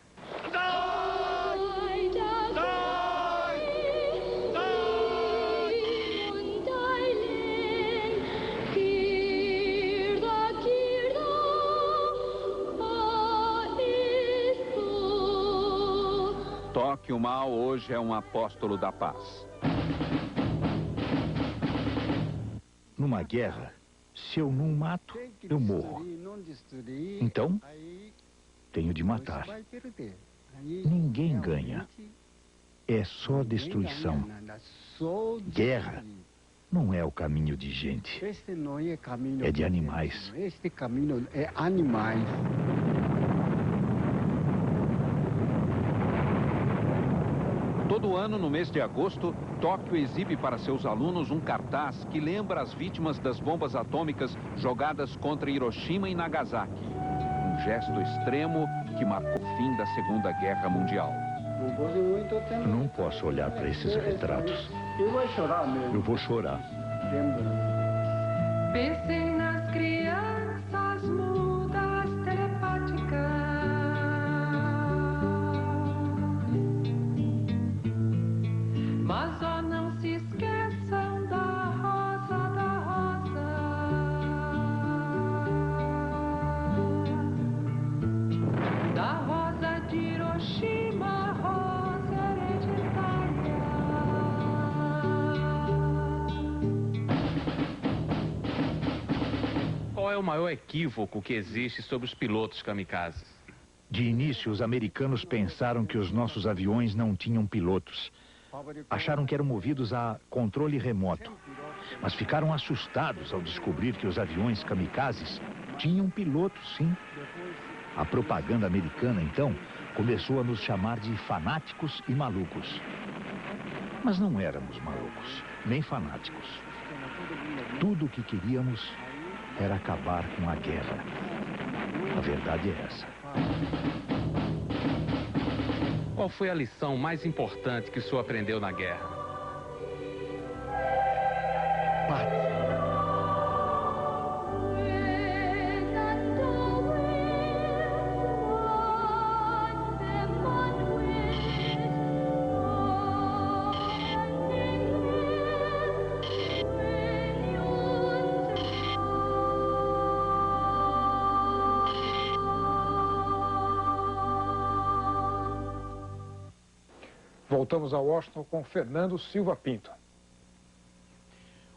Tóquio Mao hoje é um apóstolo da paz.
Numa guerra, se eu não mato, eu morro. Então, tenho de matar. Ninguém ganha. É só destruição. Guerra não é o caminho de gente. É de animais.
Este caminho é animais.
Todo ano, no mês de agosto, Tóquio exibe para seus alunos um cartaz que lembra as vítimas das bombas atômicas jogadas contra Hiroshima e Nagasaki. Um gesto extremo que marcou o fim da Segunda Guerra Mundial.
Não posso olhar para esses retratos. Eu vou chorar.
Pensem nas crianças mudas telepáticas. Mas ó, não se esqueçam da rosa, da rosa de Hiroshima, rosa hereditária.
Qual é o maior equívoco que existe sobre os pilotos kamikazes?
De início, os americanos pensaram que os nossos aviões não tinham pilotos. Acharam que eram movidos a controle remoto, mas ficaram assustados ao descobrir que os aviões kamikazes tinham pilotos, sim. A propaganda americana, então, começou a nos chamar de fanáticos e malucos. Mas não éramos malucos, nem fanáticos. Tudo o que queríamos era acabar com a guerra. A verdade é essa.
Qual foi a lição mais importante que o senhor aprendeu na guerra?
Voltamos a Washington com Fernando Silva Pinto.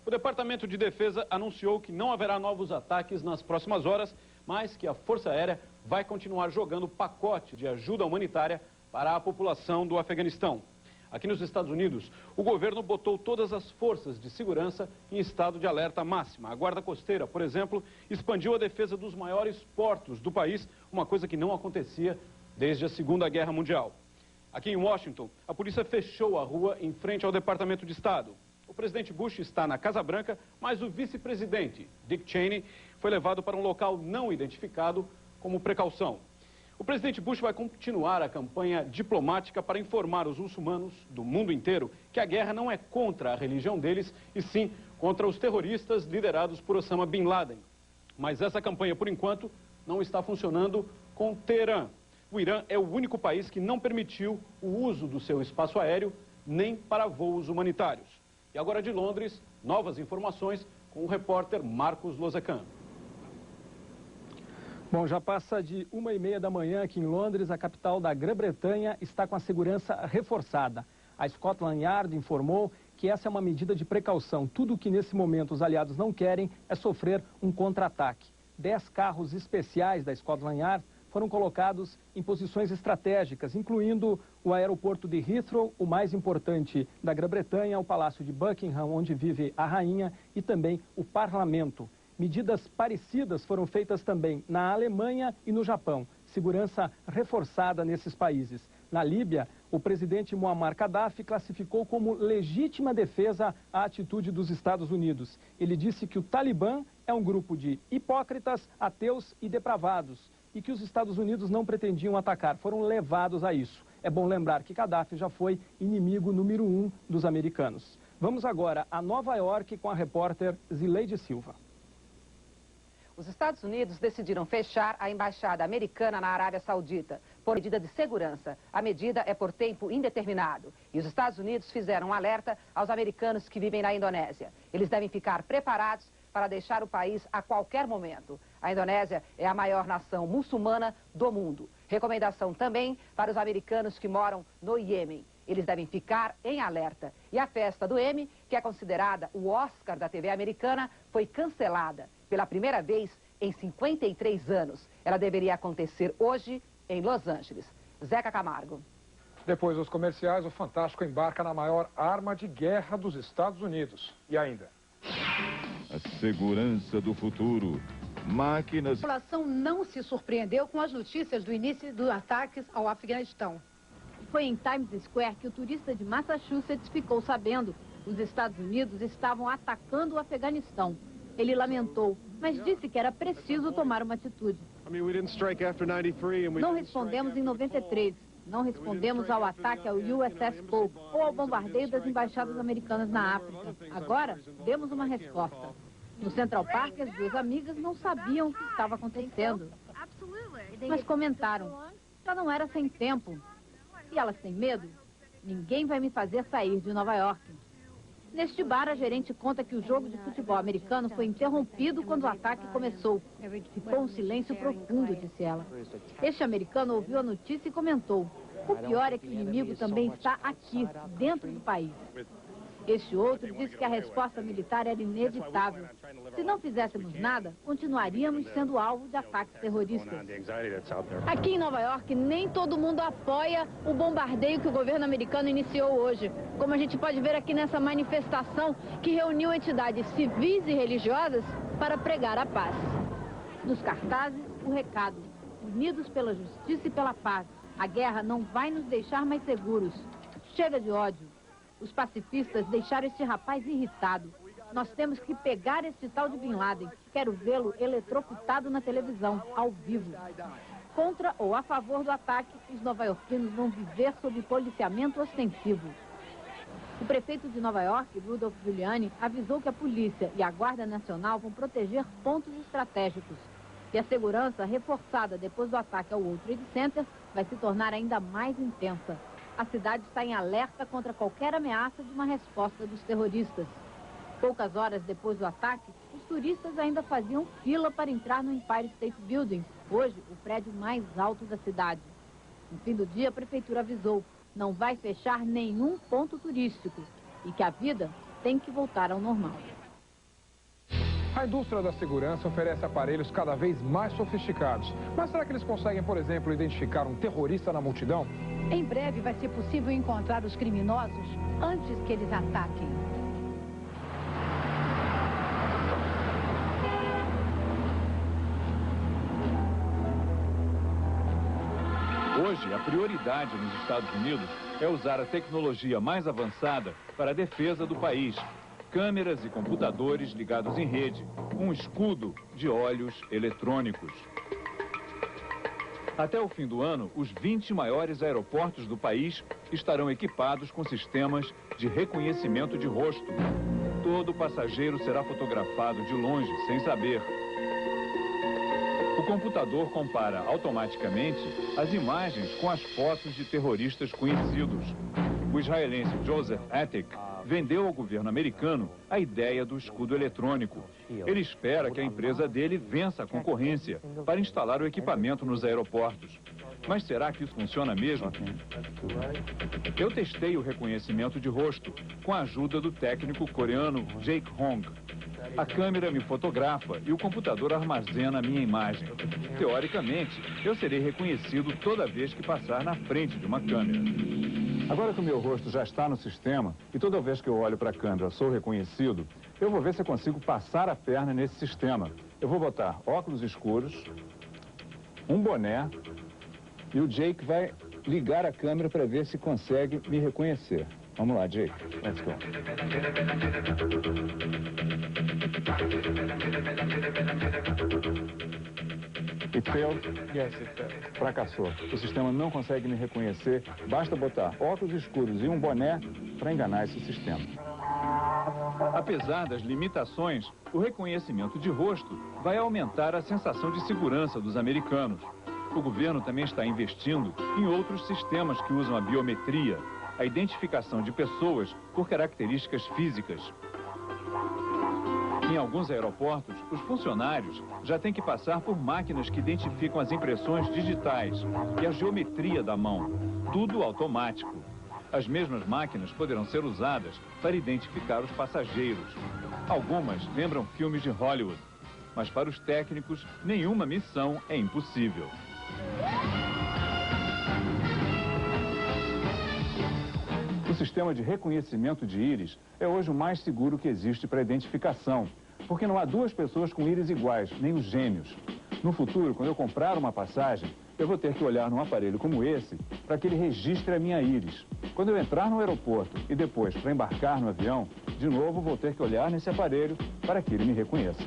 O Departamento de Defesa anunciou que não haverá novos ataques nas próximas horas, mas que a Força Aérea vai continuar jogando pacote de ajuda humanitária para a população do Afeganistão. Aqui nos Estados Unidos, o governo botou todas as forças de segurança em estado de alerta máxima. A Guarda Costeira, por exemplo, expandiu a defesa dos maiores portos do país, uma coisa que não acontecia desde a Segunda Guerra Mundial. Aqui em Washington, a polícia fechou a rua em frente ao Departamento de Estado. O presidente Bush está na Casa Branca, mas o vice-presidente, Dick Cheney, foi levado para um local não identificado como precaução. O presidente Bush vai continuar a campanha diplomática para informar os muçulmanos do mundo inteiro que a guerra não é contra a religião deles, e sim contra os terroristas liderados por Osama Bin Laden. Mas essa campanha, por enquanto, não está funcionando com Teherã. O Irã é o único país que não permitiu o uso do seu espaço aéreo nem para voos humanitários. E agora de Londres, novas informações com o repórter Marcos Lozecan.
Bom, já passa de 1h30 da manhã aqui em Londres, a capital da Grã-Bretanha está com a segurança reforçada. A Scotland Yard informou que essa é uma medida de precaução. Tudo o que nesse momento os aliados não querem é sofrer um contra-ataque. 10 carros especiais da Scotland Yard foram colocados em posições estratégicas, incluindo o aeroporto de Heathrow, o mais importante da Grã-Bretanha, o Palácio de Buckingham, onde vive a rainha, e também o parlamento. Medidas parecidas foram feitas também na Alemanha e no Japão. Segurança reforçada nesses países. Na Líbia, o presidente Muammar Gaddafi classificou como legítima defesa a atitude dos Estados Unidos. Ele disse que o Talibã é um grupo de hipócritas, ateus e depravados, e que os Estados Unidos não pretendiam atacar, foram levados a isso. É bom lembrar que Gaddafi já foi inimigo número 1 dos americanos. Vamos agora a Nova York com a repórter Zileide Silva.
Os Estados Unidos decidiram fechar a embaixada americana na Arábia Saudita por medida de segurança. A medida é por tempo indeterminado. E os Estados Unidos fizeram um alerta aos americanos que vivem na Indonésia. Eles devem ficar preparados para deixar o país a qualquer momento. A Indonésia é a maior nação muçulmana do mundo. Recomendação também para os americanos que moram no Iêmen. Eles devem ficar em alerta. E a festa do Emmy, que é considerada o Oscar da TV americana, foi cancelada pela primeira vez em 53 anos. Ela deveria acontecer hoje em Los Angeles. Zeca Camargo.
Depois dos comerciais, o Fantástico embarca na maior arma de guerra dos Estados Unidos. E ainda?
A segurança do futuro. Máquinas...
A população não se surpreendeu com as notícias do início dos ataques ao Afeganistão.
Foi em Times Square que o turista de Massachusetts ficou sabendo. Os Estados Unidos estavam atacando o Afeganistão. Ele lamentou, mas disse que era preciso tomar uma atitude. Não respondemos em 93. Não respondemos ao ataque ao USS Polk ou ao bombardeio das embaixadas americanas na África. Agora, demos uma resposta. No Central Park, as duas amigas não sabiam o que estava acontecendo. Mas comentaram, já não era sem tempo. E elas têm medo? Ninguém vai me fazer sair de Nova York. Neste bar, a gerente conta que o jogo de futebol americano foi interrompido quando o ataque começou. Ficou um silêncio profundo, disse ela. Este americano ouviu a notícia e comentou: o pior é que o inimigo também está aqui, dentro do país. Este outro disse que a resposta militar era inevitável. Se não fizéssemos nada, continuaríamos sendo alvo de ataques terroristas. Aqui em Nova York, nem todo mundo apoia o bombardeio que o governo americano iniciou hoje. Como a gente pode ver aqui nessa manifestação que reuniu entidades civis e religiosas para pregar a paz. Nos cartazes, o recado: unidos pela justiça e pela paz. A guerra não vai nos deixar mais seguros. Chega de ódio. Os pacifistas deixaram este rapaz irritado. Nós temos que pegar este tal de Bin Laden. Quero vê-lo eletrocutado na televisão, ao vivo. Contra ou a favor do ataque, os nova-iorquinos vão viver sob policiamento ostensivo. O prefeito de Nova York, Rudolph Giuliani, avisou que a polícia e a Guarda Nacional vão proteger pontos estratégicos. E a segurança, reforçada depois do ataque ao World Trade Center, vai se tornar ainda mais intensa. A cidade está em alerta contra qualquer ameaça de uma resposta dos terroristas. Poucas horas depois do ataque, os turistas ainda faziam fila para entrar no Empire State Building, hoje o prédio mais alto da cidade. No fim do dia, a prefeitura avisou: não vai fechar nenhum ponto turístico e que a vida tem que voltar ao normal.
A indústria da segurança oferece aparelhos cada vez mais sofisticados. Mas será que eles conseguem, por exemplo, identificar um terrorista na multidão?
Em breve vai ser possível encontrar os criminosos antes que eles ataquem.
Hoje, a prioridade nos Estados Unidos é usar a tecnologia mais avançada para a defesa do país. Câmeras e computadores ligados em rede, um escudo de olhos eletrônicos. Até o fim do ano, os 20 maiores aeroportos do país estarão equipados com sistemas de reconhecimento de rosto. Todo passageiro será fotografado de longe, sem saber. O computador compara automaticamente as imagens com as fotos de terroristas conhecidos. O israelense Joseph Attic vendeu ao governo americano a ideia do escudo eletrônico. Ele espera que a empresa dele vença a concorrência para instalar o equipamento nos aeroportos. Mas será que isso funciona mesmo? Eu testei o reconhecimento de rosto com a ajuda do técnico coreano Jake Hong. A câmera me fotografa e o computador armazena a minha imagem. Teoricamente, eu serei reconhecido toda vez que passar na frente de uma câmera. Agora que o meu rosto já está no sistema e toda vez que eu olho para a câmera sou reconhecido, eu vou ver se eu consigo passar a perna nesse sistema. Eu vou botar óculos escuros, um boné e o Jake vai ligar a câmera para ver se consegue me reconhecer. Vamos lá, Jake. Let's go. It failed?
Yes, it failed.
Fracassou. O sistema não consegue me reconhecer. Basta botar óculos escuros e um boné para enganar esse sistema. Apesar das limitações, o reconhecimento de rosto vai aumentar a sensação de segurança dos americanos. O governo também está investindo em outros sistemas que usam a biometria, a identificação de pessoas por características físicas. Em alguns aeroportos, os funcionários já têm que passar por máquinas que identificam as impressões digitais e a geometria da mão, tudo automático. As mesmas máquinas poderão ser usadas para identificar os passageiros. Algumas lembram filmes de Hollywood, mas para os técnicos, nenhuma missão é impossível. O sistema de reconhecimento de íris é hoje o mais seguro que existe para identificação, porque não há duas pessoas com íris iguais, nem os gêmeos. No futuro, quando eu comprar uma passagem, eu vou ter que olhar num aparelho como esse para que ele registre a minha íris. Quando eu entrar no aeroporto e depois para embarcar no avião, de novo vou ter que olhar nesse aparelho para que ele me reconheça.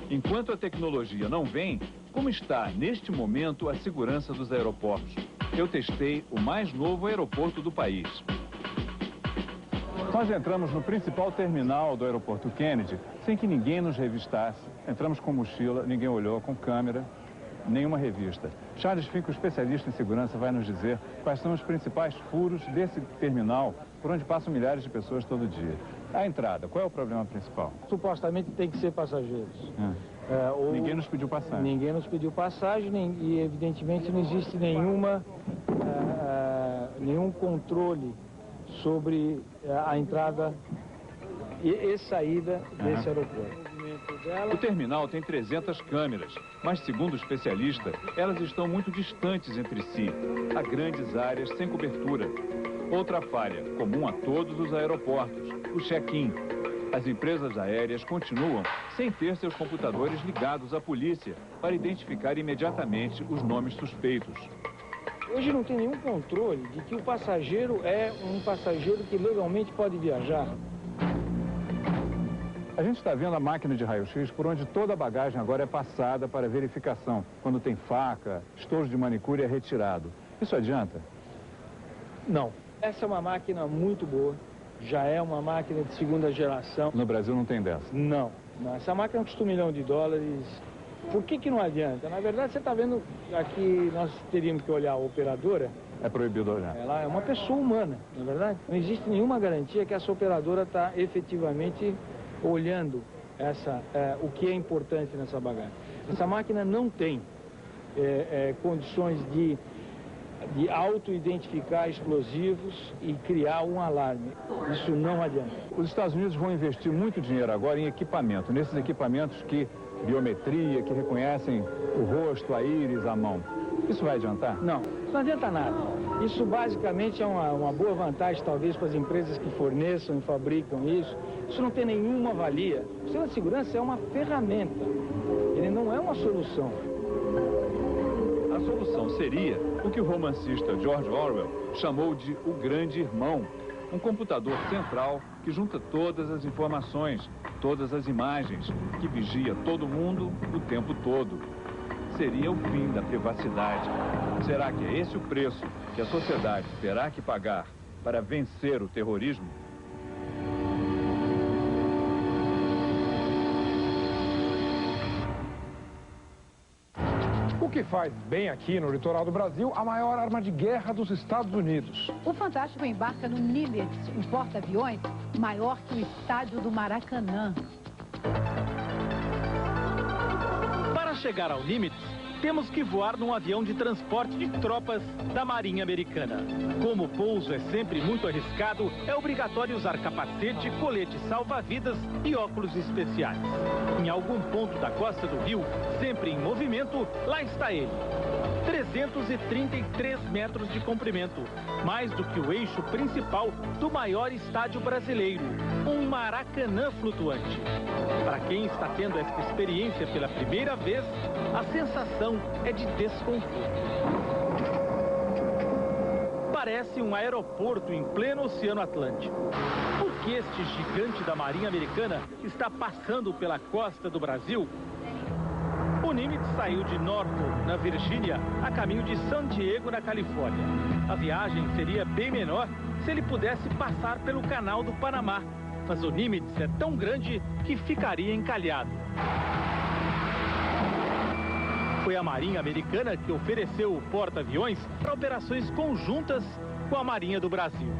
Enquanto a tecnologia não vem, como está neste momento a segurança dos aeroportos? Eu testei o mais novo aeroporto do país. Nós entramos no principal terminal do aeroporto Kennedy sem que ninguém nos revistasse. Entramos com mochila, ninguém olhou, com câmera, nenhuma revista. Charles Fink, o especialista em segurança, vai nos dizer quais são os principais furos desse terminal por onde passam milhares de pessoas todo dia. A entrada, qual é o problema principal?
Supostamente tem que ser passageiros.
Ninguém nos pediu passagem.
Ninguém nos pediu passagem e evidentemente não existe nenhum controle sobre a entrada e saída desse aeroporto.
O terminal tem 300 câmeras, mas segundo o especialista, elas estão muito distantes entre si. Há grandes áreas sem cobertura. Outra falha, comum a todos os aeroportos, o check-in. As empresas aéreas continuam sem ter seus computadores ligados à polícia para identificar imediatamente os nomes suspeitos.
Hoje não tem nenhum controle de que o passageiro é um passageiro que legalmente pode viajar.
A gente está vendo a máquina de raio-x por onde toda a bagagem agora é passada para verificação. Quando tem faca, estojo de manicure é retirado. Isso adianta?
Não. Essa é uma máquina muito boa. Já é uma máquina de segunda geração.
No Brasil não tem dessa?
Não. Essa máquina custa $1 milhão. Por que não adianta? Na verdade, você está vendo aqui, nós teríamos que olhar a operadora.
É proibido olhar.
Ela é uma pessoa humana, na é verdade. Não existe nenhuma garantia que essa operadora está efetivamente olhando o que é importante nessa bagagem. Essa máquina não tem condições de auto-identificar explosivos e criar um alarme. Isso não adianta.
Os Estados Unidos vão investir muito dinheiro agora em equipamento, nesses equipamentos que biometria, que reconhecem o rosto, a íris, a mão. Isso vai adiantar?
Não, não adianta nada. Isso basicamente é uma boa vantagem, talvez, para as empresas que forneçam e fabricam isso. Isso não tem nenhuma valia. O sistema de segurança é uma ferramenta. Ele não é uma solução.
A solução seria o que o romancista George Orwell chamou de o grande irmão. Um computador central que junta todas as informações, todas as imagens, que vigia todo mundo o tempo todo. Seria o fim da privacidade. Será que é esse o preço que a sociedade terá que pagar para vencer o terrorismo?
O que faz bem aqui no litoral do Brasil a maior arma de guerra dos Estados Unidos.
O Fantástico embarca no Nimitz, um porta-aviões maior que o estádio do Maracanã.
Para chegar ao Nimitz, temos que voar num avião de transporte de tropas da Marinha Americana. Como o pouso é sempre muito arriscado, é obrigatório usar capacete, colete salva-vidas e óculos especiais. Em algum ponto da costa do rio, sempre em movimento, lá está ele. 333 metros de comprimento, mais do que o eixo principal do maior estádio brasileiro, um Maracanã flutuante. Para quem está tendo esta experiência pela primeira vez, a sensação é de desconforto. Parece um aeroporto em pleno Oceano Atlântico. Por que este gigante da Marinha Americana está passando pela costa do Brasil?
O Nimitz saiu de Norfolk, na Virgínia, a caminho de San Diego, na Califórnia. A viagem seria bem menor se ele pudesse passar pelo Canal do Panamá. Mas o Nimitz é tão grande que ficaria encalhado. Foi a Marinha Americana que ofereceu o porta-aviões para operações conjuntas com a Marinha do Brasil.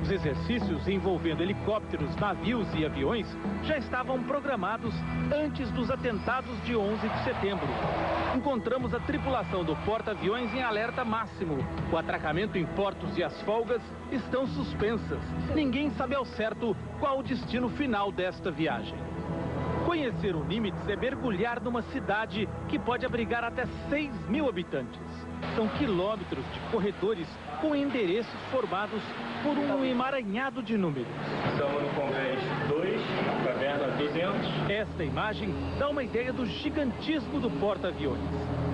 Os exercícios envolvendo helicópteros, navios e aviões já estavam programados antes dos atentados de 11 de setembro. Encontramos a tripulação do porta-aviões em alerta máximo. O atracamento em portos e as folgas estão suspensas. Ninguém sabe ao certo qual o destino final desta viagem. Conhecer o Nimitz é mergulhar numa cidade que pode abrigar até 6.000 habitantes. São quilômetros de corredores com endereços formados por um emaranhado de números.
Estamos no Convés 2, caverna 200.
Esta imagem dá uma ideia do gigantismo do porta-aviões.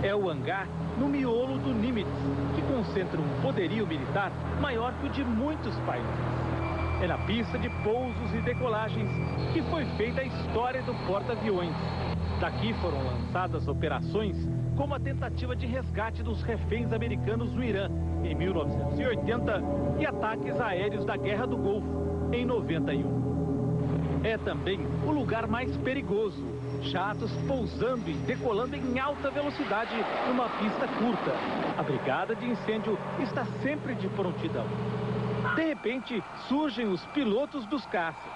É o hangar no miolo do Nimitz, que concentra um poderio militar maior que o de muitos países. É na pista de pousos e decolagens que foi feita a história do porta-aviões. Daqui foram lançadas operações como a tentativa de resgate dos reféns americanos no Irã, em 1980, e ataques aéreos da Guerra do Golfo, em 91. É também o lugar mais perigoso. Jatos pousando e decolando em alta velocidade numa pista curta. A brigada de incêndio está sempre de prontidão. De repente, surgem os pilotos dos caças.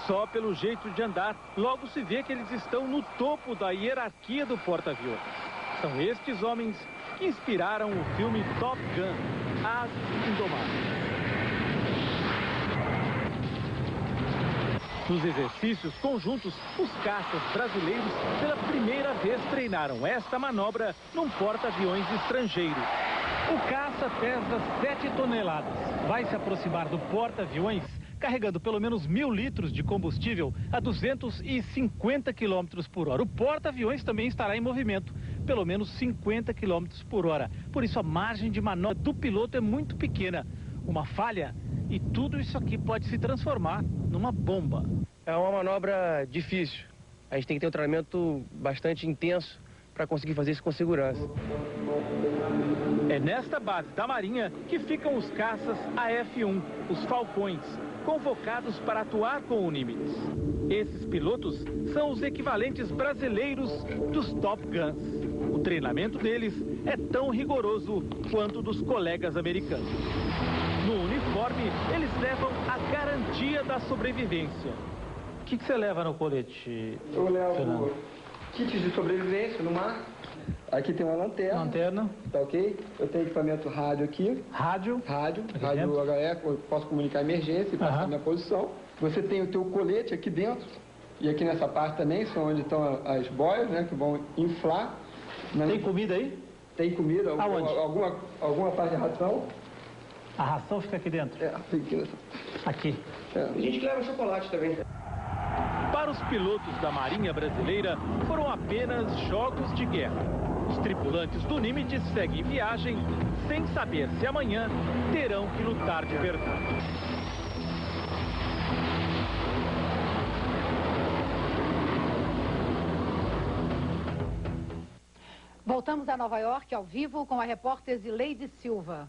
Só pelo jeito de andar, logo se vê que eles estão no topo da hierarquia do porta-aviões. São estes homens que inspiraram o filme Top Gun, Ases Indomáveis. Nos exercícios conjuntos, os caças brasileiros pela primeira vez treinaram esta manobra num porta-aviões estrangeiro. O caça pesa 7 toneladas. Vai se aproximar do porta-aviões carregando pelo menos 1.000 litros de combustível a 250 km por hora. O porta-aviões também estará em movimento, pelo menos 50 km por hora. Por isso a margem de manobra do piloto é muito pequena. Uma falha e tudo isso aqui pode se transformar numa bomba.
É uma manobra difícil. A gente tem que ter um treinamento bastante intenso para conseguir fazer isso com segurança.
É nesta base da Marinha que ficam os caças AF-1, os Falcões, convocados para atuar com o Nimitz. Esses pilotos são os equivalentes brasileiros dos Top Guns. O treinamento deles é tão rigoroso quanto dos colegas americanos. No uniforme, eles levam a garantia da sobrevivência. O que você leva no colete,
Eu levo
Fernando?
kits de sobrevivência no mar. Aqui tem uma lanterna.
Lanterna.
Tá ok? Eu tenho equipamento rádio aqui.
Rádio?
Rádio HE, eu posso comunicar emergência e passar a minha posição. Você tem o teu colete aqui dentro. E aqui nessa parte também, são onde estão as boias, né? Que vão inflar.
Tem comida aí?
Tem comida.
Aonde?
Alguma parte de ração.
A ração fica aqui dentro?
Fica aqui nessa.
Aqui.
A gente leva chocolate também.
Para os pilotos da Marinha Brasileira, foram apenas jogos de guerra. Os tripulantes do Nimitz seguem viagem sem saber se amanhã terão que lutar de verdade.
Voltamos a Nova York ao vivo com a repórter Zileide Silva.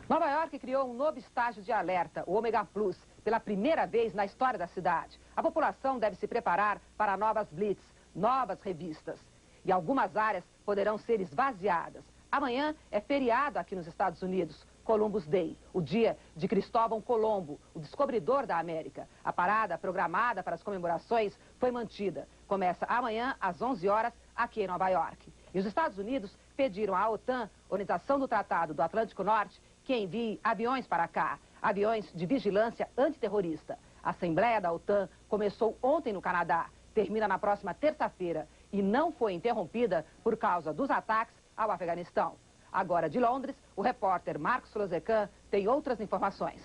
Nova York criou um novo estágio de alerta, o Ômega Plus, pela primeira vez na história da cidade. A população deve se preparar para novas blitz, novas revistas. E algumas áreas poderão ser esvaziadas. Amanhã é feriado aqui nos Estados Unidos, Columbus Day, o dia de Cristóvão Colombo, o descobridor da América. A parada programada para as comemorações foi mantida. Começa amanhã às 11 horas aqui em Nova York. E os Estados Unidos pediram à OTAN, Organização do Tratado do Atlântico Norte, que envie aviões para cá, aviões de vigilância antiterrorista. A Assembleia da OTAN começou ontem no Canadá, termina na próxima terça-feira e não foi interrompida por causa dos ataques ao Afeganistão. Agora, de Londres, o repórter Marcos Lozecan tem outras informações.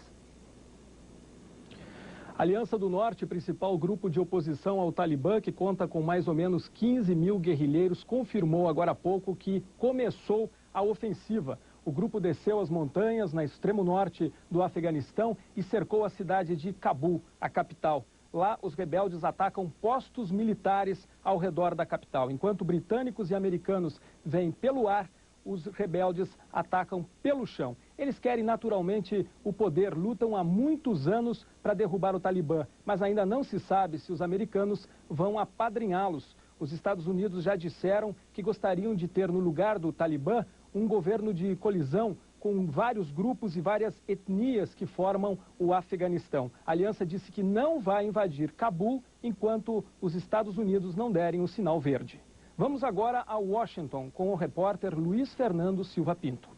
A Aliança do Norte, principal grupo de oposição ao Talibã, que conta com mais ou menos 15.000 guerrilheiros, confirmou agora há pouco que começou a ofensiva. O grupo desceu as montanhas no extremo norte do Afeganistão e cercou a cidade de Cabul, a capital. Lá, os rebeldes atacam postos militares ao redor da capital. Enquanto britânicos e americanos vêm pelo ar, os rebeldes atacam pelo chão. Eles querem naturalmente o poder, lutam há muitos anos para derrubar o Talibã, mas ainda não se sabe se os americanos vão apadrinhá-los. Os Estados Unidos já disseram que gostariam de ter no lugar do Talibã um governo de colisão com vários grupos e várias etnias que formam o Afeganistão. A aliança disse que não vai invadir Cabul enquanto os Estados Unidos não derem o sinal verde. Vamos agora a Washington com o repórter Luiz Fernando Silva Pinto.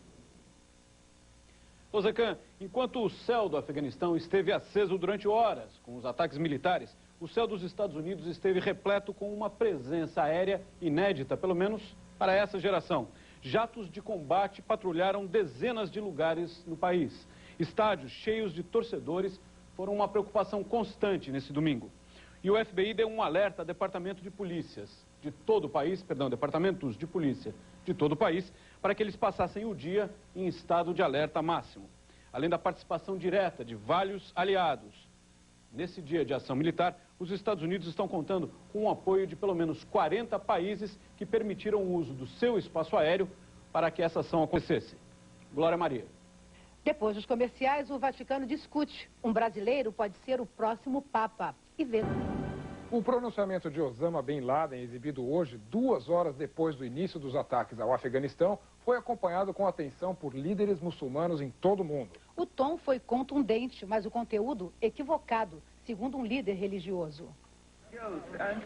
Ozecan, enquanto o céu do Afeganistão esteve aceso durante horas com os ataques militares, o céu dos Estados Unidos esteve repleto com uma presença aérea inédita, pelo menos para essa geração. Jatos de combate patrulharam dezenas de lugares no país. Estádios cheios de torcedores foram uma preocupação constante nesse domingo. E o FBI deu um alerta a departamentos de polícia de todo o país, para que eles passassem o dia em estado de alerta máximo. Além da participação direta de vários aliados. Nesse dia de ação militar, os Estados Unidos estão contando com o apoio de pelo menos 40 países que permitiram o uso do seu espaço aéreo para que essa ação acontecesse. Glória Maria.
Depois dos comerciais, o Vaticano discute. Um brasileiro pode ser o próximo Papa. E vê.
O pronunciamento de Osama Bin Laden, exibido hoje, 2 horas depois do início dos ataques ao Afeganistão, foi acompanhado com atenção por líderes muçulmanos em todo o mundo.
O tom foi contundente, mas o conteúdo equivocado, segundo um líder religioso.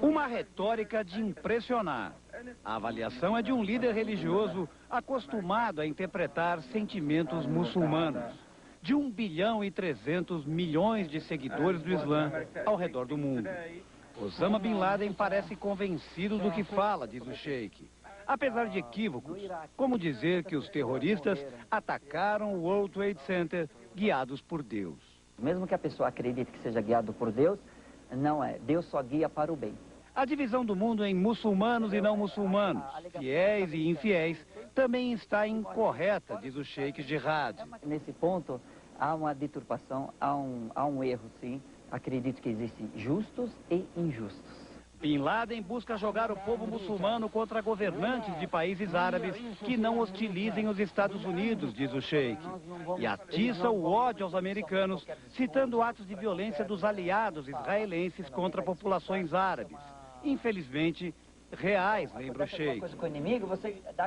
Uma retórica de impressionar. A avaliação é de um líder religioso acostumado a interpretar sentimentos muçulmanos. De 1,3 bilhão de seguidores do Islã ao redor do mundo. Osama Bin Laden parece convencido do que fala, diz o sheik. Apesar de equívocos, como dizer que os terroristas atacaram o World Trade Center guiados por Deus.
Mesmo que a pessoa acredite que seja guiado por Deus, não é. Deus só guia para o bem.
A divisão do mundo em muçulmanos e não muçulmanos, fiéis e infiéis, também está incorreta, diz o sheik Jihad.
Nesse ponto, há uma deturpação, há um erro, sim. Acredito que existem justos e injustos.
Bin Laden busca jogar o povo muçulmano contra governantes de países árabes que não hostilizem os Estados Unidos, diz o sheik. E atiça o ódio aos americanos, citando atos de violência dos aliados israelenses contra populações árabes. Infelizmente, reais, lembra o sheik.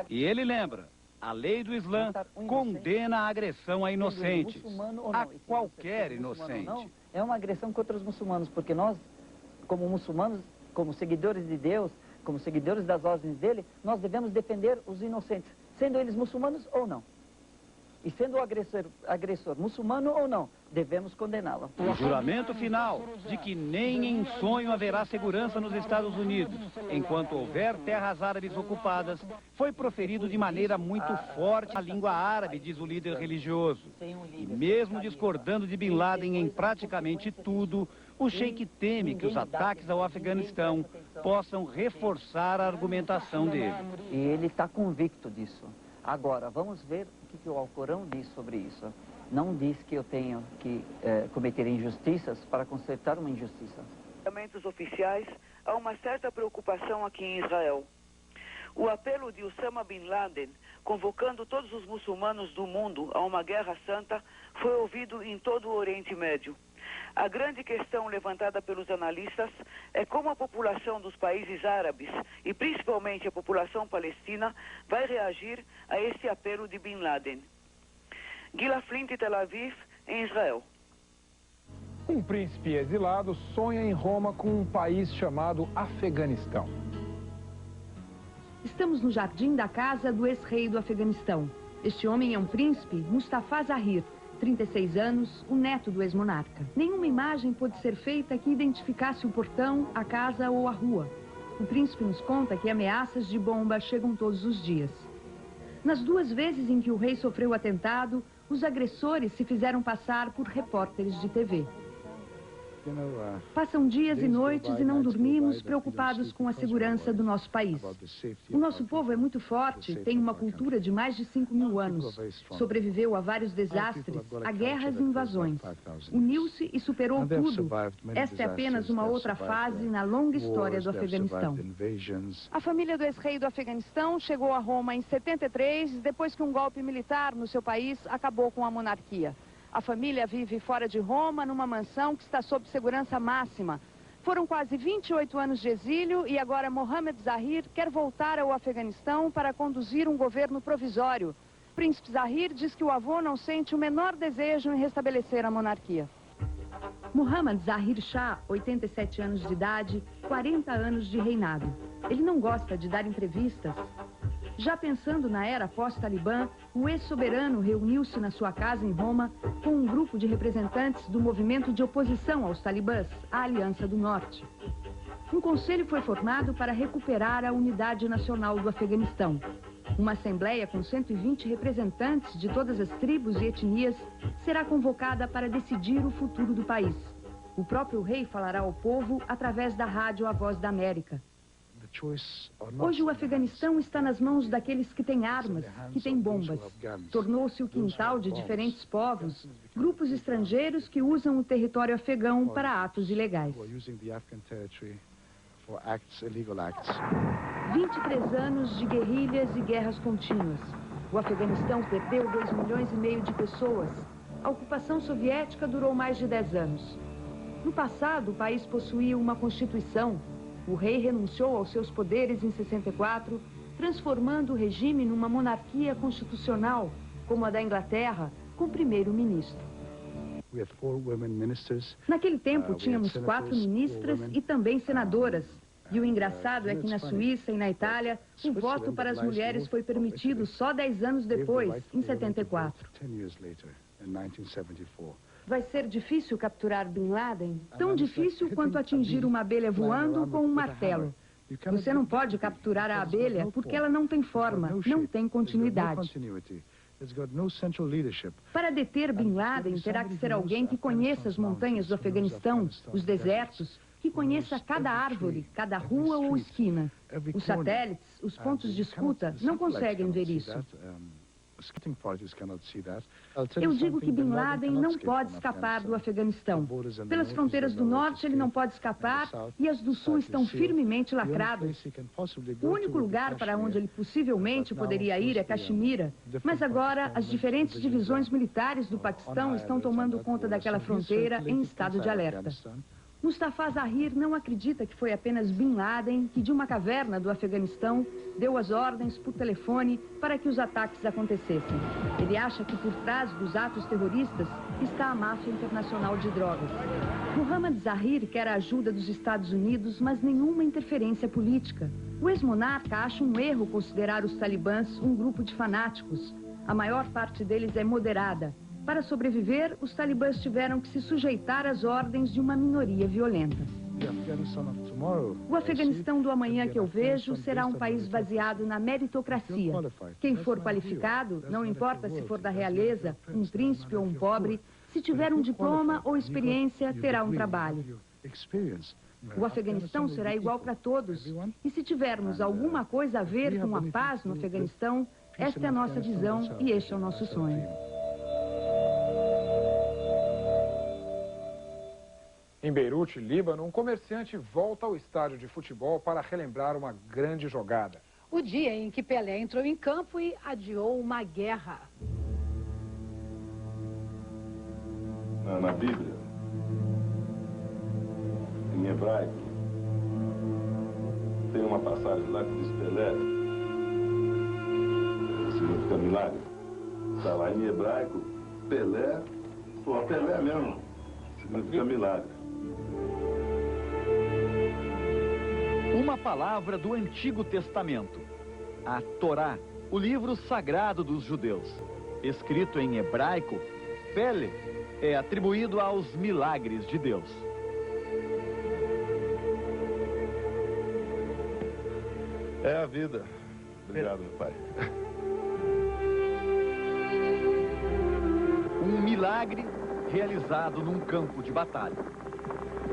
E ele lembra, a lei do Islã condena a agressão a inocentes, a qualquer inocente.
É uma agressão contra os muçulmanos, porque nós, como muçulmanos, como seguidores de Deus, como seguidores das ordens dele, nós devemos defender os inocentes, sendo eles muçulmanos ou não. E sendo o agressor muçulmano ou não, devemos condená-lo.
O juramento final de que nem em sonho haverá segurança nos Estados Unidos, enquanto houver terras árabes ocupadas, foi proferido de maneira muito forte na língua árabe, diz o líder religioso. E mesmo discordando de Bin Laden em praticamente tudo, o sheik teme que os ataques ao Afeganistão possam reforçar a argumentação dele.
E ele está convicto disso. Agora, vamos ver o que o Alcorão diz sobre isso. Não diz que eu tenho que cometer injustiças para consertar uma injustiça.
Os oficiais, há uma certa preocupação aqui em Israel. O apelo de Osama Bin Laden, convocando todos os muçulmanos do mundo a uma guerra santa, foi ouvido em todo o Oriente Médio. A grande questão levantada pelos analistas é como a população dos países árabes, e principalmente a população palestina, vai reagir a esse apelo de Bin Laden. Gila Flint, Tel Aviv, em Israel.
Um príncipe exilado sonha em Roma com um país chamado Afeganistão.
Estamos no jardim da casa do ex-rei do Afeganistão. Este homem é um príncipe, Mustafa Zahir, 36 anos, o neto do ex-monarca. Nenhuma imagem pôde ser feita que identificasse o portão, a casa ou a rua. O príncipe nos conta que ameaças de bomba chegam todos os dias. Nas 2 vezes em que o rei sofreu o atentado, os agressores se fizeram passar por repórteres de TV. Passam dias e noites e não dormimos, preocupados com a segurança do nosso país. O nosso povo é muito forte, tem uma cultura de mais de 5.000 anos. Sobreviveu a vários desastres, a guerras e invasões. Uniu-se e superou tudo. Esta é apenas uma outra fase na longa história do Afeganistão. A família do ex-rei do Afeganistão chegou a Roma em 73, depois que um golpe militar no seu país acabou com a monarquia. A família vive fora de Roma, numa mansão que está sob segurança máxima. Foram quase 28 anos de exílio e agora Mohammad Zahir quer voltar ao Afeganistão para conduzir um governo provisório. O príncipe Zahir diz que o avô não sente o menor desejo em restabelecer a monarquia. Mohammad Zahir Shah, 87 anos de idade, 40 anos de reinado. Ele não gosta de dar entrevistas. Já pensando na era pós-Talibã, o ex-soberano reuniu-se na sua casa em Roma com um grupo de representantes do movimento de oposição aos talibãs, a Aliança do Norte. Um conselho foi formado para recuperar a unidade nacional do Afeganistão. Uma assembleia com 120 representantes de todas as tribos e etnias será convocada para decidir o futuro do país. O próprio rei falará ao povo através da rádio A Voz da América. Hoje o Afeganistão está nas mãos daqueles que têm armas, que têm bombas. Tornou-se o quintal de diferentes povos, grupos estrangeiros que usam o território afegão para atos ilegais. 23 anos de guerrilhas e guerras contínuas. O Afeganistão perdeu 2,5 milhões de pessoas. A ocupação soviética durou mais de 10 anos. No passado, o país possuía uma constituição. O rei renunciou aos seus poderes em 64, transformando o regime numa monarquia constitucional, como a da Inglaterra, com primeiro-ministro. Naquele tempo, tínhamos 4 ministras e também senadoras. E o engraçado é que na Suíça e na Itália, o voto para as mulheres foi permitido só 10 anos depois, em 74. Vai ser difícil capturar Bin Laden? Tão difícil quanto atingir uma abelha voando com um martelo. Você não pode capturar a abelha porque ela não tem forma, não tem continuidade. Para deter Bin Laden, terá que ser alguém que conheça as montanhas do Afeganistão, os desertos, que conheça cada árvore, cada rua ou esquina. Os satélites, os pontos de escuta, não conseguem ver isso. Eu digo que Bin Laden não pode escapar do Afeganistão. Pelas fronteiras do norte ele não pode escapar e as do sul estão firmemente lacradas. O único lugar para onde ele possivelmente poderia ir é Caxemira. Mas agora as diferentes divisões militares do Paquistão estão tomando conta daquela fronteira em estado de alerta. Mustafa Zahir não acredita que foi apenas Bin Laden que, de uma caverna do Afeganistão, deu as ordens por telefone para que os ataques acontecessem. Ele acha que por trás dos atos terroristas está a máfia internacional de drogas. Mohammad Zahir quer a ajuda dos Estados Unidos, mas nenhuma interferência política. O ex-monarca acha um erro considerar os talibãs um grupo de fanáticos. A maior parte deles é moderada. Para sobreviver, os talibãs tiveram que se sujeitar às ordens de uma minoria violenta. O Afeganistão do amanhã que eu vejo será um país baseado na meritocracia. Quem for qualificado, não importa se for da realeza, um príncipe ou um pobre, se tiver um diploma ou experiência, terá um trabalho. O Afeganistão será igual para todos. E se tivermos alguma coisa a ver com a paz no Afeganistão, esta é a nossa visão e este é o nosso sonho.
Em Beirute, Líbano, um comerciante volta ao estádio de futebol para relembrar uma grande jogada.
O dia em que Pelé entrou em campo e adiou uma guerra.
Na Bíblia, em hebraico, tem uma passagem lá que diz Pelé, significa milagre. Está lá em hebraico, Pelé, Pelé mesmo, significa milagre.
Uma palavra do Antigo Testamento, a Torá, o livro sagrado dos judeus. Escrito em hebraico, Pele é atribuído aos milagres de Deus.
É a vida. Obrigado, meu pai.
Um milagre realizado num campo de batalha.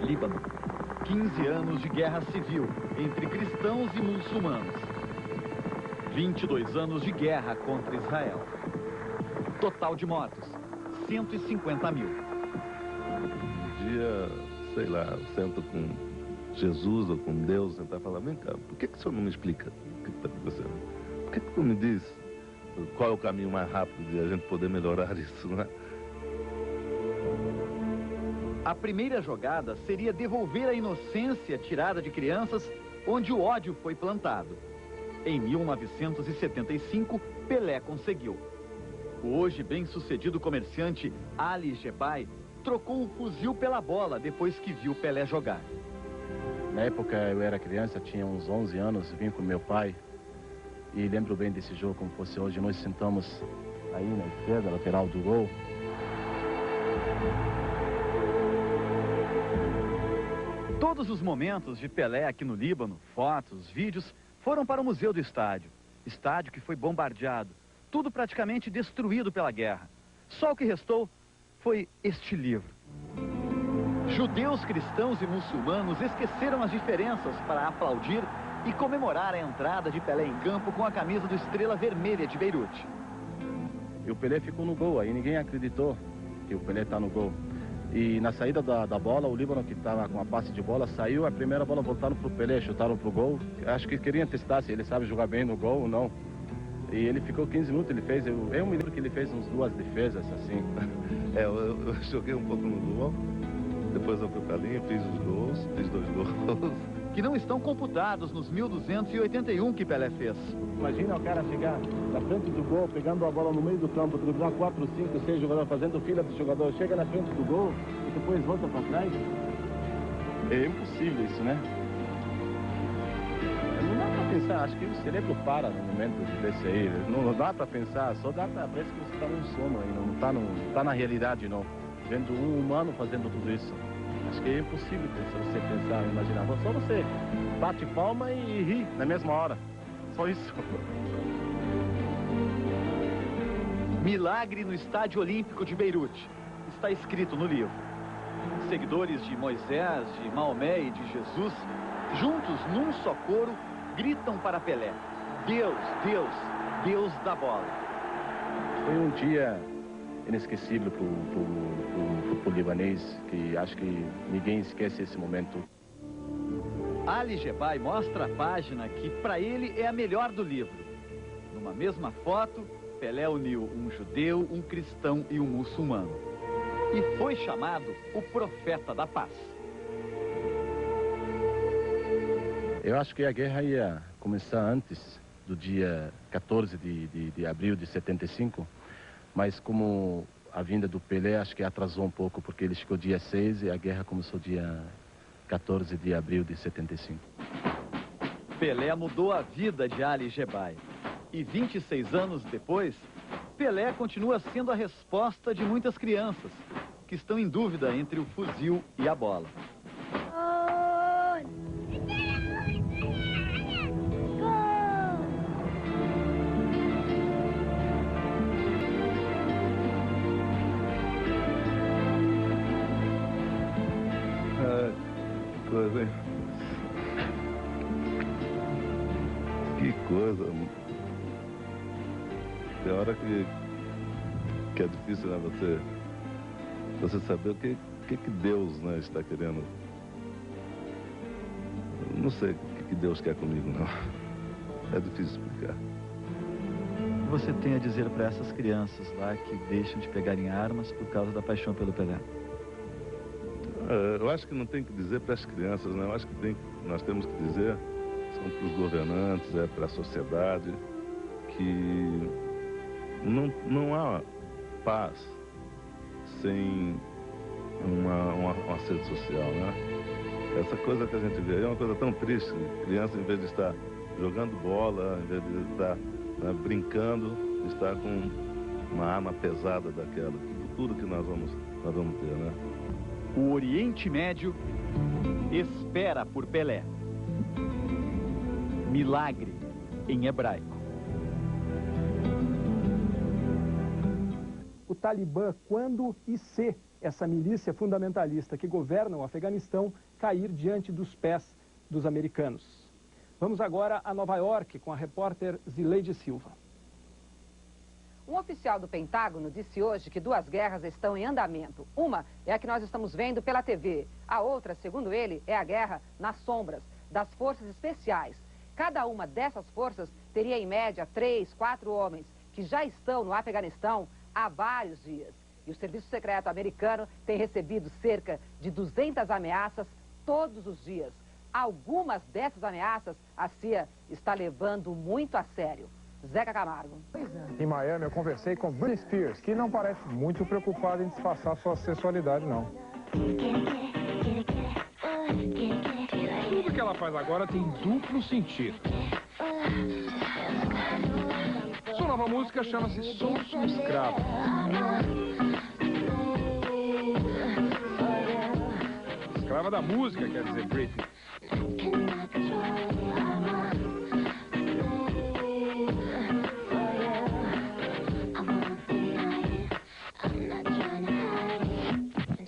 Líbano. 15 anos de guerra civil entre cristãos e muçulmanos. 22 anos de guerra contra Israel. Total de mortos, 150 mil.
Um dia, sei lá, eu sento com Jesus ou com Deus, sentar e falar, vem cá, por que o senhor não me explica o que está acontecendo? Por que o senhor me diz qual é o caminho mais rápido de a gente poder melhorar isso, né?
A primeira jogada seria devolver a inocência tirada de crianças onde o ódio foi plantado. Em 1975, Pelé conseguiu. O hoje bem-sucedido comerciante Ali Jebai trocou o fuzil pela bola depois que viu Pelé jogar.
Na época eu era criança, tinha uns 11 anos, vim com meu pai e lembro bem desse jogo como fosse hoje. Nós sentamos aí na esquerda, lateral do gol.
Todos os momentos de Pelé aqui no Líbano, fotos, vídeos, foram para o Museu do Estádio. Estádio que foi bombardeado, tudo praticamente destruído pela guerra. Só o que restou foi este livro. Judeus, cristãos e muçulmanos esqueceram as diferenças para aplaudir e comemorar a entrada de Pelé em campo com a camisa do Estrela Vermelha de Beirute.
E o Pelé ficou no gol, aí ninguém acreditou que o Pelé está no gol. E na saída da bola, o Líbano, que estava com a passe de bola, saiu, a primeira bola voltaram para o Pelé, chutaram para o gol. Acho que queriam testar se ele sabe jogar bem no gol ou não. E ele ficou 15 minutos, ele fez, eu me lembro que ele fez uns 2 defesas, assim.
Eu joguei um pouco no gol, depois eu fui para a linha, fiz os gols, fiz 2 gols.
Que não estão computados nos 1.281 que Pelé fez.
Imagina o cara chegar na frente do gol, pegando a bola no meio do campo, driblar 4, 5, 6 jogadores, fazendo fila de jogador, chega na frente do gol e depois volta para trás. É impossível isso, né? Não dá para pensar, acho que o cérebro para no momento desse aí. Não dá para pensar, só dá para, parece que você está num sono aí, não está na realidade não. Vendo um humano fazendo tudo isso. Acho que é impossível você pensar, imaginar. Só você bate palma e ri na mesma hora. Só isso.
Milagre no Estádio Olímpico de Beirute. Está escrito no livro. Seguidores de Moisés, de Maomé e de Jesus, juntos num só coro, gritam para Pelé: Deus, Deus, Deus da bola.
Foi um dia inesquecível para o libanês, que acho que ninguém esquece esse momento.
Ali Jebai mostra a página que para ele é a melhor do livro. Numa mesma foto, Pelé uniu um judeu, um cristão e um muçulmano. E foi chamado o Profeta da Paz.
Eu acho que a guerra ia começar antes do dia 14 de abril de 75, mas como a vinda do Pelé acho que atrasou um pouco, porque ele chegou dia 6 e a guerra começou dia 14 de abril de 75.
Pelé mudou a vida de Ali Jebai. E 26 anos depois, Pelé continua sendo a resposta de muitas crianças que estão em dúvida entre o fuzil e a bola.
Coisa, hein? Que coisa. Tem hora que é difícil, né? Você saber o que Deus, né, está querendo. Não sei o que Deus quer comigo, não. É difícil explicar.
O que você tem a dizer para essas crianças lá que deixam de pegarem armas por causa da paixão pelo Pelé?
Eu acho que não tem que dizer para as crianças, né? Eu acho que nós temos que dizer, são para os governantes, para a sociedade, que não há paz sem uma sede social, né? Essa coisa que a gente vê é uma coisa tão triste. Criança, em vez de estar jogando bola, em vez de estar, né, brincando, está com uma arma pesada daquela. Que futuro que nós vamos ter, né?
O Oriente Médio espera por Pelé. Milagre em hebraico.
O Talibã quando e se essa milícia fundamentalista que governa o Afeganistão cair diante dos pés dos americanos. Vamos agora a Nova York com a repórter Zileide Silva.
Um oficial do Pentágono disse hoje que 2 guerras estão em andamento. Uma é a que nós estamos vendo pela TV. A outra, segundo ele, é a guerra nas sombras, das forças especiais. Cada uma dessas forças teria, em média, 3, 4 homens que já estão no Afeganistão há vários dias. E o Serviço Secreto americano tem recebido cerca de 200 ameaças todos os dias. Algumas dessas ameaças a CIA está levando muito a sério. Zeca Camargo.
Em Miami, eu conversei com Britney Spears, que não parece muito preocupada em disfarçar sua sexualidade, não. Tudo que ela faz agora tem duplo sentido. Sua nova música chama-se Sou um Escravo. Escrava da música, quer dizer Britney.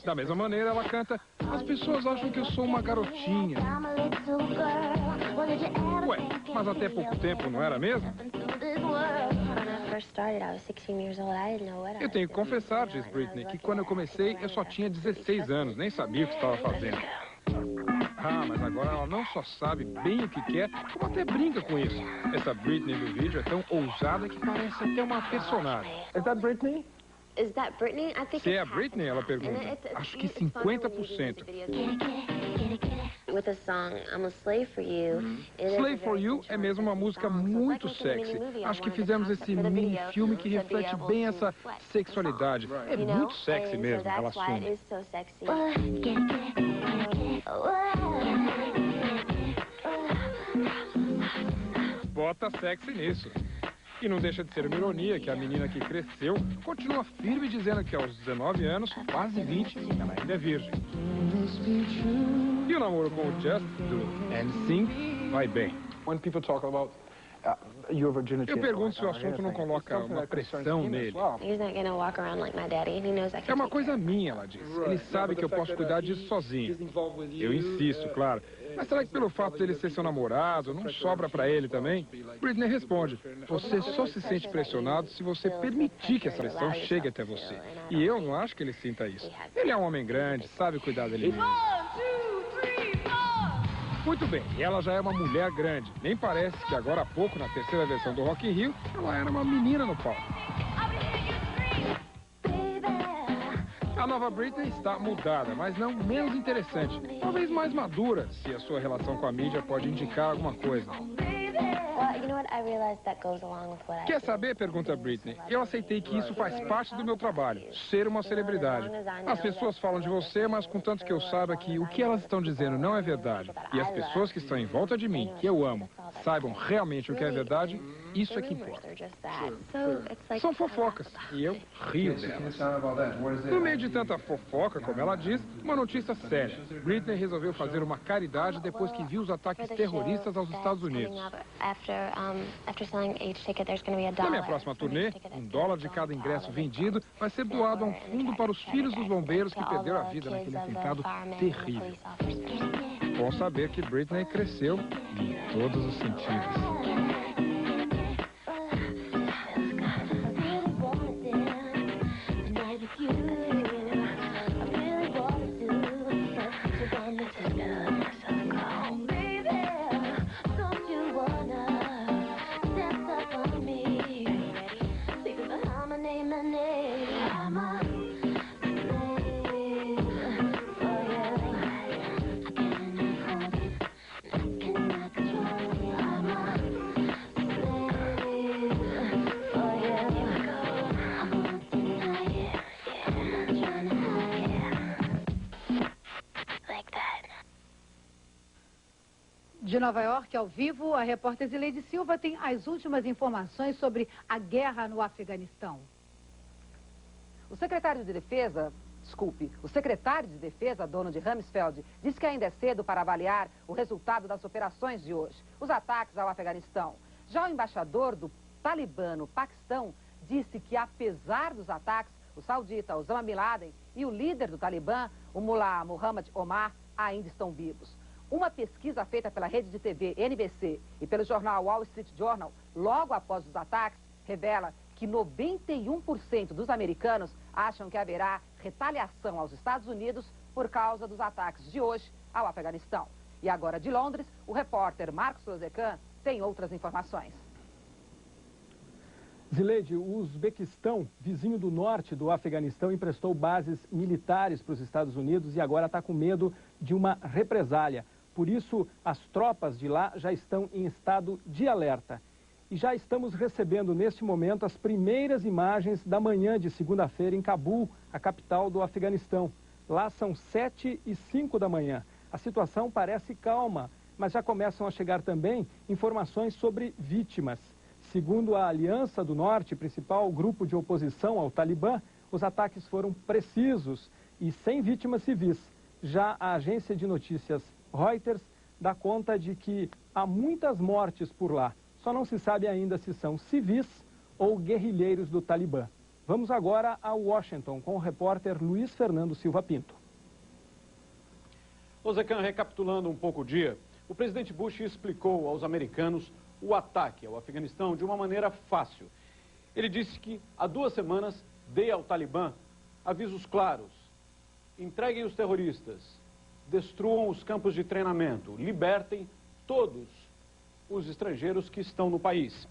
Da mesma maneira, ela canta: as pessoas acham que eu sou uma garotinha. Ué, mas até pouco tempo não era mesmo? Eu tenho que confessar, diz Britney, que quando eu comecei eu só tinha 16 anos, nem sabia o que estava fazendo. Ah, mas agora ela não só sabe bem o que quer, como até brinca com isso. Essa Britney do vídeo é tão ousada que parece até uma personagem. Is that Britney? Se é a Britney, ela pergunta. Acho que 50%. Slave for You é mesmo uma música muito sexy. Acho que fizemos esse mini-filme que reflete bem essa sexualidade. É muito sexy mesmo, ela assume. Bota sexy nisso. E não deixa de ser uma ironia que a menina que cresceu continua firme dizendo que aos 19 anos, quase 20, ela ainda é virgem. E o namoro com o Just do NSYNC vai bem. Eu pergunto se o assunto não coloca uma pressão nele. É uma coisa minha, ela diz. Ele sabe que eu posso cuidar disso sozinho. Eu insisto, claro. Mas será que pelo fato dele ser seu namorado, não sobra pra ele também? Britney responde: você só se sente pressionado se você permitir que essa pressão chegue até você. E eu não acho que ele sinta isso. Ele é um homem grande, sabe cuidar dele mesmo. Muito bem, e ela já é uma mulher grande. Nem parece que agora há pouco, na terceira versão do Rock in Rio, ela era uma menina no palco. A nova Britney está mudada, mas não menos interessante. Talvez mais madura, se a sua relação com a mídia pode indicar alguma coisa. Quer saber? Pergunta Britney. Eu aceitei que isso faz parte do meu trabalho, ser uma celebridade. As pessoas falam de você, mas contanto que eu saiba que o que elas estão dizendo não é verdade, e as pessoas que estão em volta de mim, que eu amo, saibam realmente o que é verdade, isso é que importa. São fofocas, e eu rio delas. No meio de tanta fofoca, como ela diz, uma notícia séria. Britney resolveu fazer uma caridade depois que viu os ataques terroristas aos Estados Unidos. Na minha próxima turnê, $1 de cada ingresso vendido vai ser doado a um fundo para os filhos dos bombeiros que perderam a vida naquele atentado terrível. Bom saber que Britney cresceu em todos os sentidos.
De Nova York, ao vivo, a repórter Zileide Silva tem as últimas informações sobre a guerra no Afeganistão.
O secretário de Defesa, Donald Rumsfeld, disse que ainda é cedo para avaliar o resultado das operações de hoje, os ataques ao Afeganistão. Já o embaixador do Talibã no Paquistão disse que, apesar dos ataques, o saudita Osama Bin Laden e o líder do Talibã, o mullah Muhammad Omar, ainda estão vivos. Uma pesquisa feita pela rede de TV NBC e pelo jornal Wall Street Journal, logo após os ataques, revela que 91% dos americanos acham que haverá retaliação aos Estados Unidos por causa dos ataques de hoje ao Afeganistão. E agora de Londres, o repórter Marcos Lozecan tem outras informações.
Zileide, o Uzbequistão, vizinho do norte do Afeganistão, emprestou bases militares para os Estados Unidos e agora está com medo de uma represália. Por isso, as tropas de lá já estão em estado de alerta. E já estamos recebendo, neste momento, as primeiras imagens da manhã de segunda-feira em Cabul, a capital do Afeganistão. Lá são 7h05 da manhã. A situação parece calma, mas já começam a chegar também informações sobre vítimas. Segundo a Aliança do Norte, principal grupo de oposição ao Talibã, os ataques foram precisos e sem vítimas civis. Já a agência de notícias Reuters dá conta de que há muitas mortes por lá. Só não se sabe ainda se são civis ou guerrilheiros do Talibã. Vamos agora a Washington com o repórter Luiz Fernando Silva Pinto.
Lozecan, recapitulando um pouco o dia, o presidente Bush explicou aos americanos o ataque ao Afeganistão de uma maneira fácil. Ele disse que há 2 semanas dei ao Talibã avisos claros: entreguem os terroristas, destruam os campos de treinamento, libertem todos os estrangeiros que estão no país.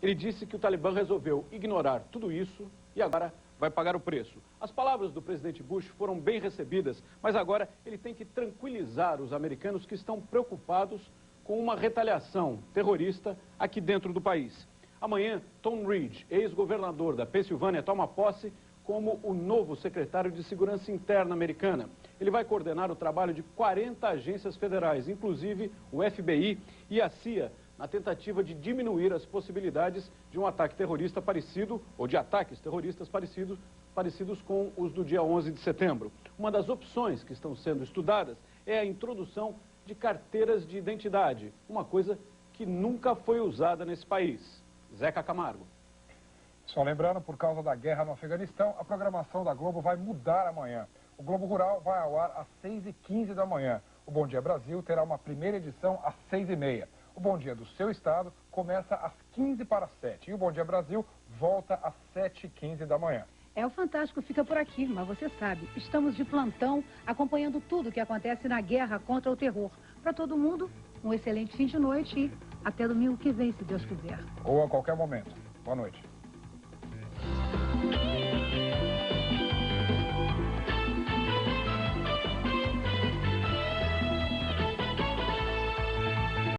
Ele disse que o Talibã resolveu ignorar tudo isso e agora vai pagar o preço. As palavras do presidente Bush foram bem recebidas, mas agora ele tem que tranquilizar os americanos que estão preocupados com uma retaliação terrorista aqui dentro do país. Amanhã, Tom Ridge, ex-governador da Pensilvânia, toma posse como o novo secretário de Segurança Interna americana. Ele vai coordenar o trabalho de 40 agências federais, inclusive o FBI e a CIA, na tentativa de diminuir as possibilidades de um ataque terrorista parecido, ou de ataques terroristas parecidos com os do dia 11 de setembro. Uma das opções que estão sendo estudadas é a introdução de carteiras de identidade, uma coisa que nunca foi usada nesse país. Zeca Camargo.
Só lembrando, por causa da guerra no Afeganistão, a programação da Globo vai mudar amanhã. O Globo Rural vai ao ar às 6h15 da manhã. O Bom Dia Brasil terá uma primeira edição às 6h30. O Bom Dia do seu estado começa às 6h15 e o Bom Dia Brasil volta às 7h15 da manhã.
O Fantástico fica por aqui, mas você sabe, estamos de plantão acompanhando tudo o que acontece na guerra contra o terror. Para todo mundo, um excelente fim de noite e até domingo que vem, se Deus quiser.
Ou a qualquer momento. Boa noite.